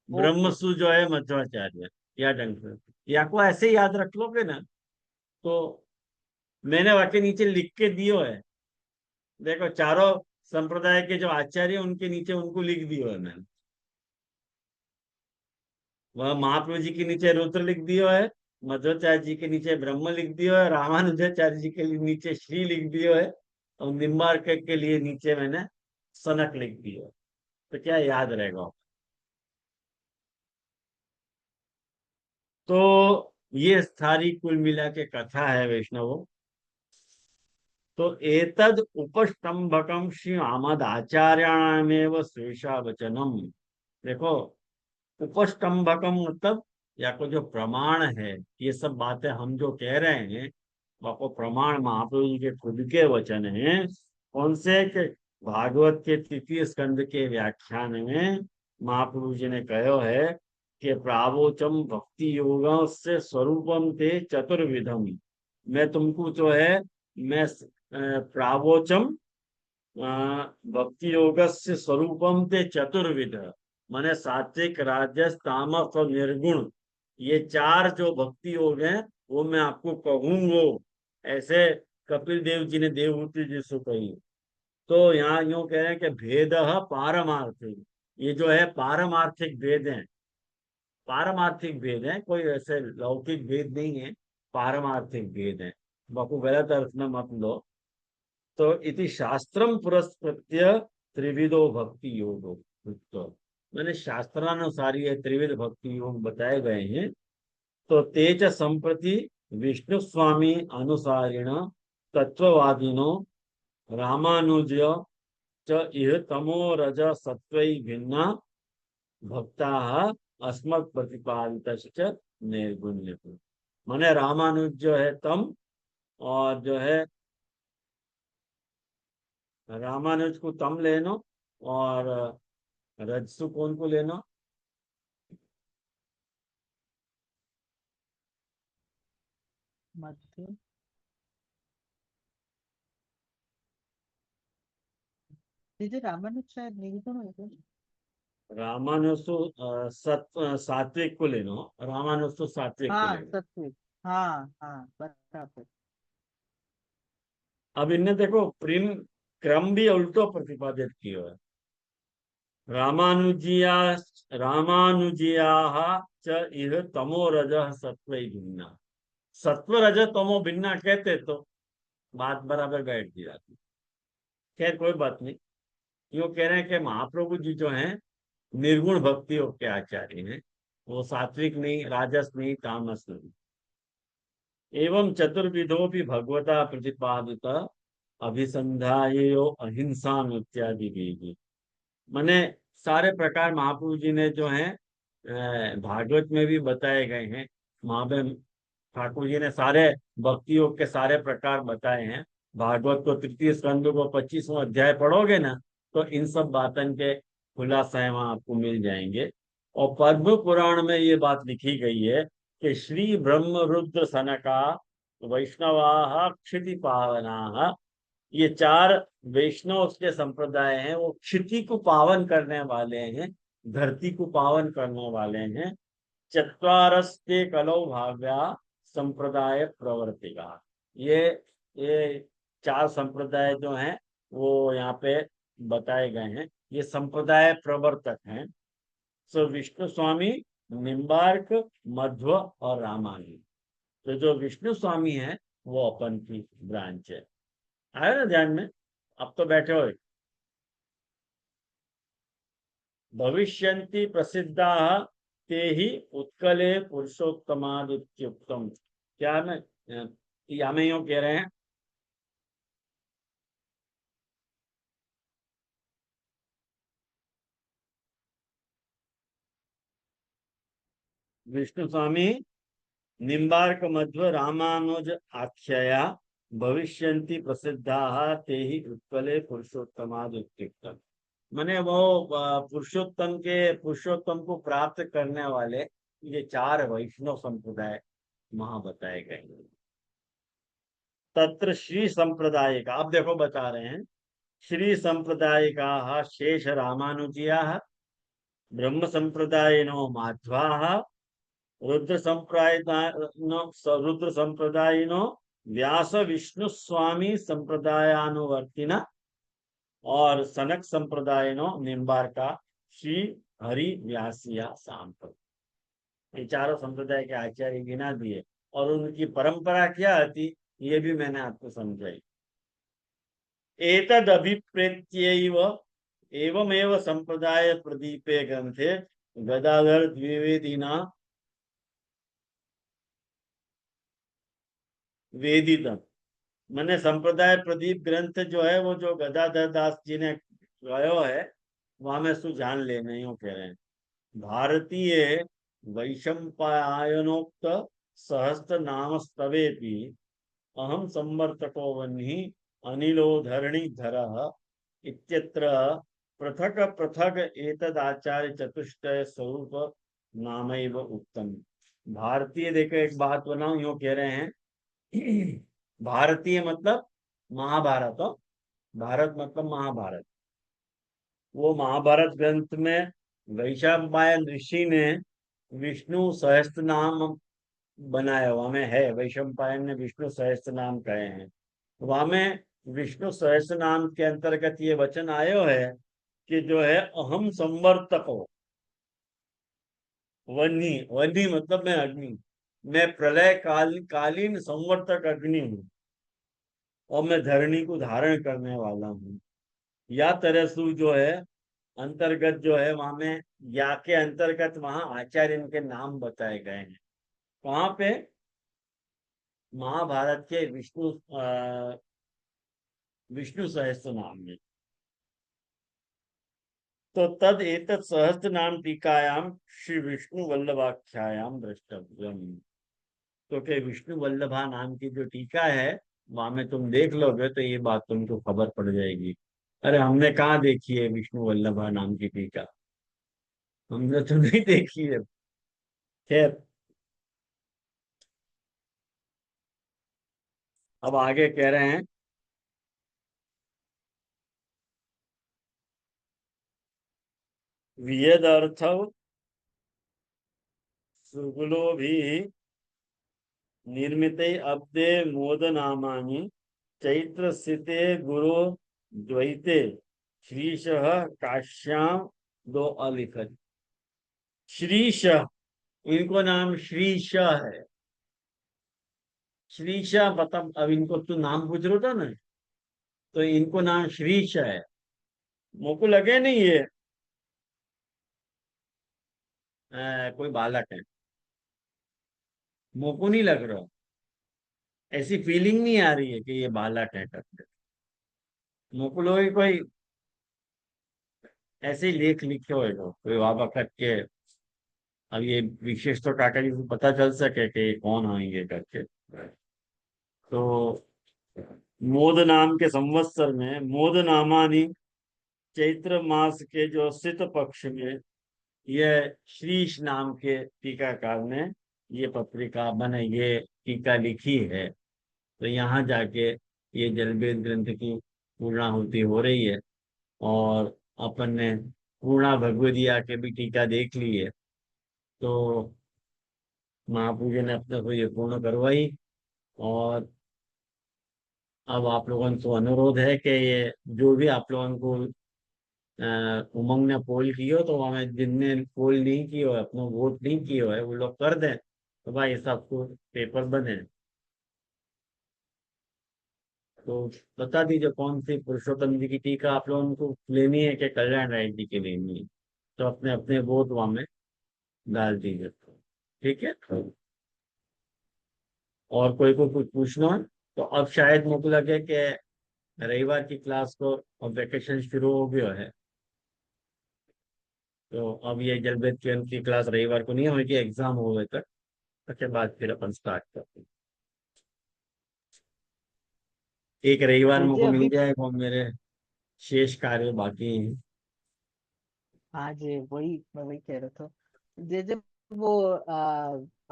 ब्रह्मसु जो है मध्वाचार्य। या ढंग से या को ऐसे याद रख लोगे ना तो मैंने वाके नीचे लिख के दियो है। देखो चारों संप्रदाय के जो आचार्य उनके नीचे उनको लिख दियो है मैंने। वह महाप्रभु जी के नीचे रुद्र लिख दियो है, मध्वाचार्य जी के नीचे ब्रह्म लिख दियो है, रामानुजाचार्य जी के लिए नीचे श्री लिख दियो है, और निम्बार्क के लिए नीचे मैंने सनक लिख दियो है। तो क्या याद रहेगा? तो ये सारी कुल मिला के कथा है वैष्णवों। तो एतद उपस्तंभकम श्री आमद आचार्याणामेव श्रेषा वचनम। देखो, उपस्तंभकम मतलब या को जो प्रमाण है, ये सब बातें हम जो कह रहे हैं वो प्रमाण महाप्रभु जी के खुद के वचन हैं। कौन से? के भागवत के तृतीय स्कंद के व्याख्यान में महाप्रभु जी ने कहो है कि प्रावोचम भक्ति योग से स्वरूपम ते चतुर्विधम। मैं तुमको जो है, मैं प्रावोचम भक्ति योग से स्वरूपम ते चतुर्विध, माने सात्विक, राजस, तामस और निर्गुण, ये चार जो भक्ति योग हैं वो मैं आपको कहूंगो। ऐसे कपिल देव जी ने देवहूति जी से कही। तो यहाँ यूं कह रहे हैं कि भेद पारमार्थिक, ये जो है पारमार्थिक भेद है। पारमार्थिक भेद है, कोई ऐसे लौकिक भेद नहीं है, पारमार्थिक भेद है। बापू गलत अर्थ में मत लो। तो इति शास्त्रम पुरस्कृत्य त्रिविधो भक्ति योगो, तो मैंने शास्त्रानुसार ये त्रिविध भक्ति योग बताए गए हैं। तो तेज संप्रति विष्णु स्वामी अनुसारिण तत्ववादिनो रामानुज्य च इह तमो रज सत्वै भिन्ना भक्ता अस्मत् प्रतिपादित निर्गुण्य। माने रामानुज जो है तम, और जो है रामानुज को तम लेनो, और रजसु कौन को लेना? मध्य। दीजिए रामानुज शायद निर्गुण है क्या? रामानुज तो सात्विक को लेना, रामानुज तो सात्विक को हाँ लेना। सत्विक, हाँ हाँ बराबर। अब इनने देखो प्रेम क्रम भी उल्टो प्रतिपादित किया है। रामानुजिया रामानुजिया च इह तमो रज सत्व भिन्ना। सत्व रज तमो भिन्ना कहते तो बात बराबर बैठ जाती। खैर कोई बात नहीं। यो कह रहे हैं कि महाप्रभु जी जो हैं निर्गुण भक्ति योग के आचार्य हैं। वो सात्विक नहीं, राजस नहीं, तामस नहीं। एवं चतुर्विधो भी भगवता प्रतिपादित अभिसंधायो अहिंसा इत्यादि भी। माने सारे प्रकार महाप्रभु जी ने जो है भागवत में भी बताए गए हैं। महाबे ठाकुर जी ने सारे भक्ति योग के सारे प्रकार बताए हैं। भागवत को तृतीय स्कंद को 25वां अध्याय पढ़ोगे ना, तो इन सब बातन के खुलासा वहां आपको मिल जाएंगे। और पद्म पुराण में ये बात लिखी गई है कि श्री ब्रह्म रुद्र सनका वैष्णवा क्षिति पावना, ये चार वैष्णव के संप्रदाय हैं, वो क्षिति को पावन करने वाले हैं, धरती को पावन करने वाले हैं। चत्वारस्ते कलौ भाव्या संप्रदाय प्रवर्तिका। ये चार संप्रदाय जो हैं वो यहाँ पे बताए गए हैं। ये संप्रदाय प्रवर्तक हैं। सो विष्णु स्वामी, निम्बार्क, मध्व और रामानुज। तो जो विष्णु स्वामी है वो अपन की ब्रांच है। आया ना ध्यान में? अब तो बैठे हो। भविष्यन्ति प्रसिद्धा ते ही उत्कले पुरुषोत्तमादित्युक्तम। क्या मैं हमें यूं कह रहे हैं, विष्णु स्वामी, निम्बार्क, मध्व, रामानुज आख्याया भविष्यन्ति प्रसिद्धा ते ही उत्कले पुरुषोत्तमादित्युक्तम। माने वो पुरुषोत्तम को प्राप्त करने वाले ये चार वैष्णव संप्रदाय वहां बताए गए। तत्र श्री संप्रदाय का, आप देखो बता रहे हैं, श्री संप्रदाय का शेष रामानुजिया, ब्रह्म संप्रदायिनो माध्वा, रुद्र संप्रदायिनो व्यास विष्णु स्वामी संप्रदायानुवर्तिना, और सनक संप्रदाय नो निम्बार्का श्री हरि व्यासिया सांप, ये चारों संप्रदाय के आचार्य गिना दिए और उनकी परंपरा क्या थी ये भी मैंने आपको समझाई। एतद अभिप्रेत्यैव एवमेव संप्रदाय प्रदीपे ग्रंथे गदाधर द्विवेदिना वेदितम, मैंने संप्रदाय प्रदीप ग्रंथ जो है वो जो गदाधर दास जी ने गायो है वहां में सु जान लेने यूं कह रहे हैं। भारतीय वैशंपायनोक्त सहस्त्र नाम स्तवेपि अहम संवर्तको वह्नि अनिलो धरणीधरः इत्यत्र पृथक पृथक एतदाचार्य चतुष्टय स्वरूप नामैव उक्तम। भारतीय, देखो एक बात बनाओ, यूं कह रहे हैं भारतीय मतलब महाभारत हो, भारत मतलब महाभारत। वो महाभारत ग्रंथ में वैशंपायन ऋषि ने विष्णु सहस्त्र नाम बनाया हुआ में है, वैशंपायन ने विष्णु सहस्त्र नाम कहे हैं। वहां में विष्णु सहस्त्र नाम के अंतर्गत ये वचन आयो है कि जो है अहम संवर्तक हो, वन्नी, वन्नी मतलब मैं अग्नि, मैं प्रलय कालीन संवर्तक अग्नि हूँ और मैं धरणी को धारण करने वाला हूँ। या तरसु जो है अंतर्गत जो है वहां में या के अंतर्गत वहां आचार्य इनके नाम बताए गए हैं। कहाँ पे? महाभारत के विष्णु सहस्त्र नाम में। तो तद एतत् सहस्त्र नाम टीकायाम श्री विष्णु वल्लभाख्यायाम द्रष्टव्यम। तो के विष्णु वल्लभा नाम की जो टीका है वहां में तुम देख लोगे तो ये बात तुमको खबर पड़ जाएगी। अरे हमने कहाँ देखी है विष्णु वल्लभा नाम की टीका, हमने तो नहीं देखी है। खैर अब आगे कह रहे हैं वियदर्थ सुगुलो भी निर्मिते अब्दे मोदनामानि चैत्र स्थिते गुरु द्वैते श्रीश काश्याम दो अलिखत। श्रीश, इनको नाम श्रीश है। श्रीश मतलब अब इनको तो नाम पूछ रहा था ना, तो इनको नाम श्रीश है। मोको लगे नहीं ये कोई बालक है, मोको नहीं लग रहा, ऐसी फीलिंग नहीं आ रही है कि ये बालक है करके। मोको लोग कोई ऐसे ही लेख लिखे हुए लोग कोई वाबा करके, अब ये विशेष तो काका जी को पता चल सके कि ये कौन होंगे करके। तो मोद नाम के संवत्सर में मोद नामानी चैत्र मास के जो सित पक्ष में यह श्रीश नाम के टीकाकार ने ये पत्रिका बने, ये टीका लिखी है। तो यहाँ जाके ये जलवेद ग्रंथ की पूर्णाहुति हो रही है और अपन ने पूर्णा भगवदिया के भी टीका देख ली है। तो महापूजा ने अपने को ये पूर्ण करवाई और अब आप लोगों को अनुरोध है कि ये जो भी आप लोगों को उमंग ने पोल किया तो हमें जिनने पोल नहीं किया है, अपना वोट नहीं किया है, वो लोग कर दें तो भाई सबको पेपर बने। तो बता दीजिए कौन सी पुरुषोत्तम जी की टीका आप लोगों को लेनी है कि कल्याण राय जी की लेनी है, तो अपने अपने वोट वहां में डाल दीजिए। ठीक है, और कोई को कुछ पूछना है तो अब शायद मुझे लगे कि रविवार की क्लास को अब वेकेशन शुरू हो गया है, तो अब ये जलवेद की क्लास रविवार को नहीं होगी, एग्जाम हो गए तक, उसके बाद फिर अपन स्टार्ट करते हैं। एक रविवार मुझे मुझको मिल अभी, जाएगा, मेरे शेष कार्य बाकी हैं। हाँ जी वही मैं वही कह रहा था। जैसे वो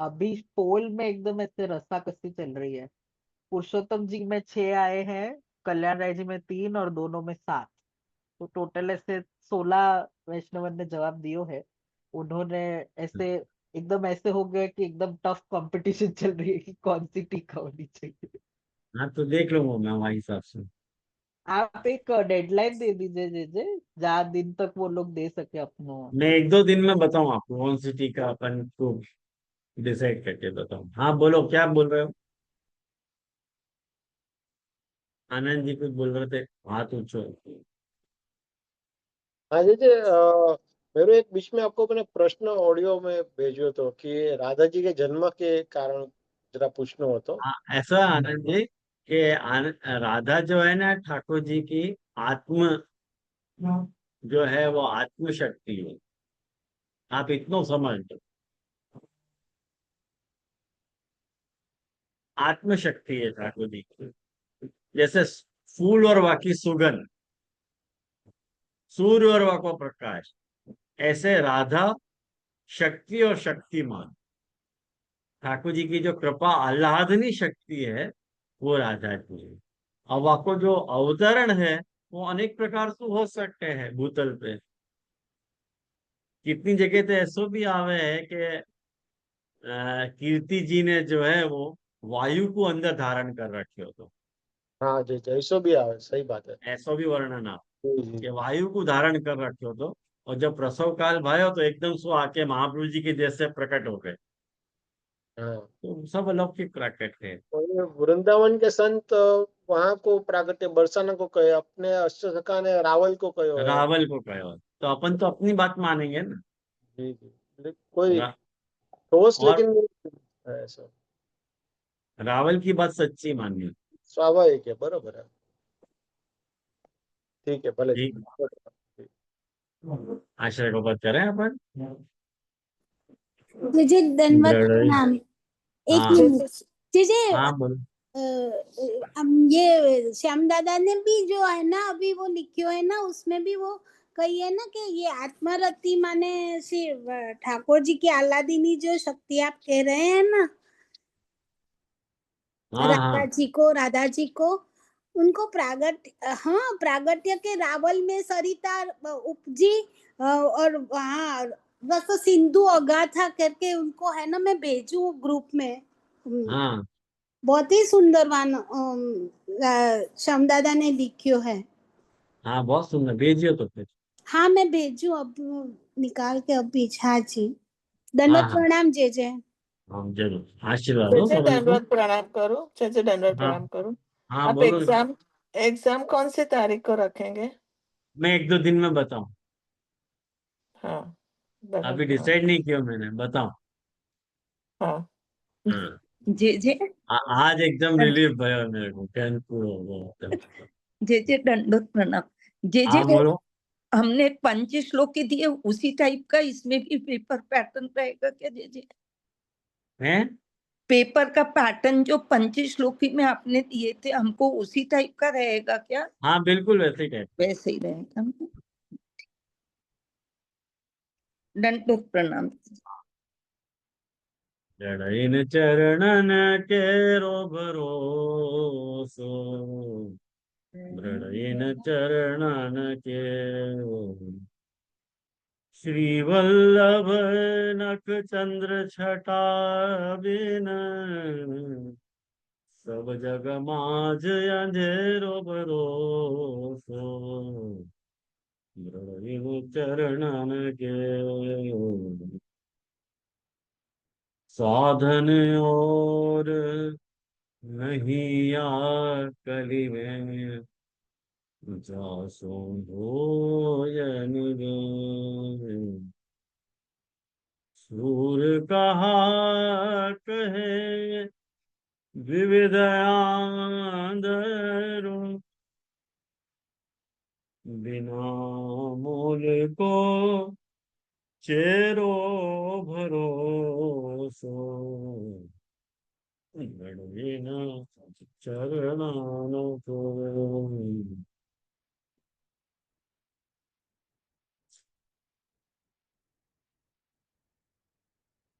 अभी पोल में एकदम ऐसे रस्साकसी चल रही है। पुरुषोत्तम जी में 6 आए हैं, कल्याण राय जी में 3 और दोनों में 7। तो टोटल ऐसे 16 वैष्णवन ने जवाब दियो है। उन्होंने ऐसे एकदम ऐसे हो गया कि एकदम टफ कंपटीशन चल रही है कि कौन सी टीका होनी चाहिए। हाँ तो देख लूंगा मैं वही हिसाब से। आप एक डेडलाइन दे दीजिए जे जहाँ दिन तक वो लोग दे सके अपनो। मैं 1-2 दिन में बताऊं आपको कौन सी टीका अपन को डिसाइड करके बताऊं। हाँ बोलो, क्या बोल रहे हो? आनंद जी कुछ बोल रहे थे, हाथ ऊंचो। हाँ जी जी, मेरे एक बीच में आपको मैंने प्रश्न ऑडियो में भेजो तो कि राधा जी के जन्म के कारण जरा पूछना हो तो। हाँ, ऐसा आनंद जी कि राधा जो है ना ठाकुर जी की आत्म जो है वो आत्म शक्ति है। आप इतना समझ लो, आत्म शक्ति है ठाकुर जी की। जैसे फूल और वाकी सुगंध, सूर्य और वाको प्रकाश, ऐसे राधा शक्ति और शक्तिमान। ठाकुर जी की जो कृपा आह्लादनी शक्ति है वो राधा की है। और वाको जो अवतरण है वो अनेक प्रकार से हो सकते हैं भूतल पे। कितनी जगह तो ऐसो भी आवे है कि कीर्ति जी ने जो है वो वायु को अंदर धारण कर रखे हो। तो हाँ जी, जैसो भी आवे, सही बात है। ऐसो भी वर्णन आप जी जी कि वायु को धारण कर रखे हो। तो और जब प्रसव काल भयो तो एकदम सो आके महाप्रभु जी के जैसे प्रकट हो गए। हाँ। तो सब अलौकिक प्रकट है। और ये वृंदावन के संत वहाँ को प्रागट्य बरसाना को कहे, अपने अष्टसखा ने रावल को कहो है। रावल को कहो, तो अपन तो अपनी बात मानेंगे ना। जी जी, कोई रा, ठोस और लेकिन नहीं है ऐसा। रावल की बात सच्ची मानिए। स्वाभाविक है, बरोबर है। ठीक है, भले जी। ठीक, आश्रय को बात करें अपन। जी धन्यवाद दृढ़, प्रणाम। एक हाँ मिनट जी हाँ बोलो। ये श्याम दादा ने भी जो है ना अभी वो लिखियो है ना उसमें भी वो कही है ना कि ये आत्मरति माने सिर्फ ठाकुर जी की आह्लादिनी जो शक्ति आप कह रहे हैं ना, हाँ हाँ राधा जी को उनको हाँ प्रागट्य के रावल में सरिता उपजी और वहाँ बस सिंधु अगाथा करके उनको है ना मैं भेजू ग्रुप में। हाँ बहुत ही सुंदर श्याम दादा ने लिखियो है। हाँ, बहुत सुंदर, भेजिए तो फिर। हाँ मैं भेजू अब निकाल के अब भेज। हाँ जी, हाँ दंडवत हाँ प्रणाम जय जय। हाँ, जरूर आशीर्वाद हो चाचा सबन को। दंडवत प्रणाम करो, चाचा दंडवत हाँ प्रणाम करो। हाँ आप बोलो। एग्जाम एग्जाम कौन सी तारीख को रखेंगे? मैं 1-2 दिन में बताऊं। हाँ, दंडवत अभी प्रणाम। डिसाइड नहीं किया मैंने, बताऊं। हाँ हाँ, जे जे आज एकदम रिलीफ भयो मेरे को, टेंथ पूरा हो गया एकदम। जे जे दंडोत प्रणाम। जे जे हाँ बोलो। हमने पंच श्लोक के दिए उसी टाइप का इसमें भी पेपर पैटर्न रहेगा क्या जे जे? हैं? पेपर का पैटर्न जो पंच श्लोकी में आपने दिए थे हमको उसी टाइप का रहेगा क्या? हाँ बिल्कुल वैसे ही टाइप। वैसे ही रहेगा। दंडोत प्रणाम। जड़इन चरणन के रो भरोसो, दृढ़इन चरणन के। श्री वल्लभ नख चंद्र छटा बिन, सब जग माज अंधेरो भरोसो, दृढ़ चरणन के। साधन और नहीं कली में, जासो भोजन गे। सूर कहा कहे विविध आंधरो, बिना मूल को चेरो भरोसो, गणवीन चरणन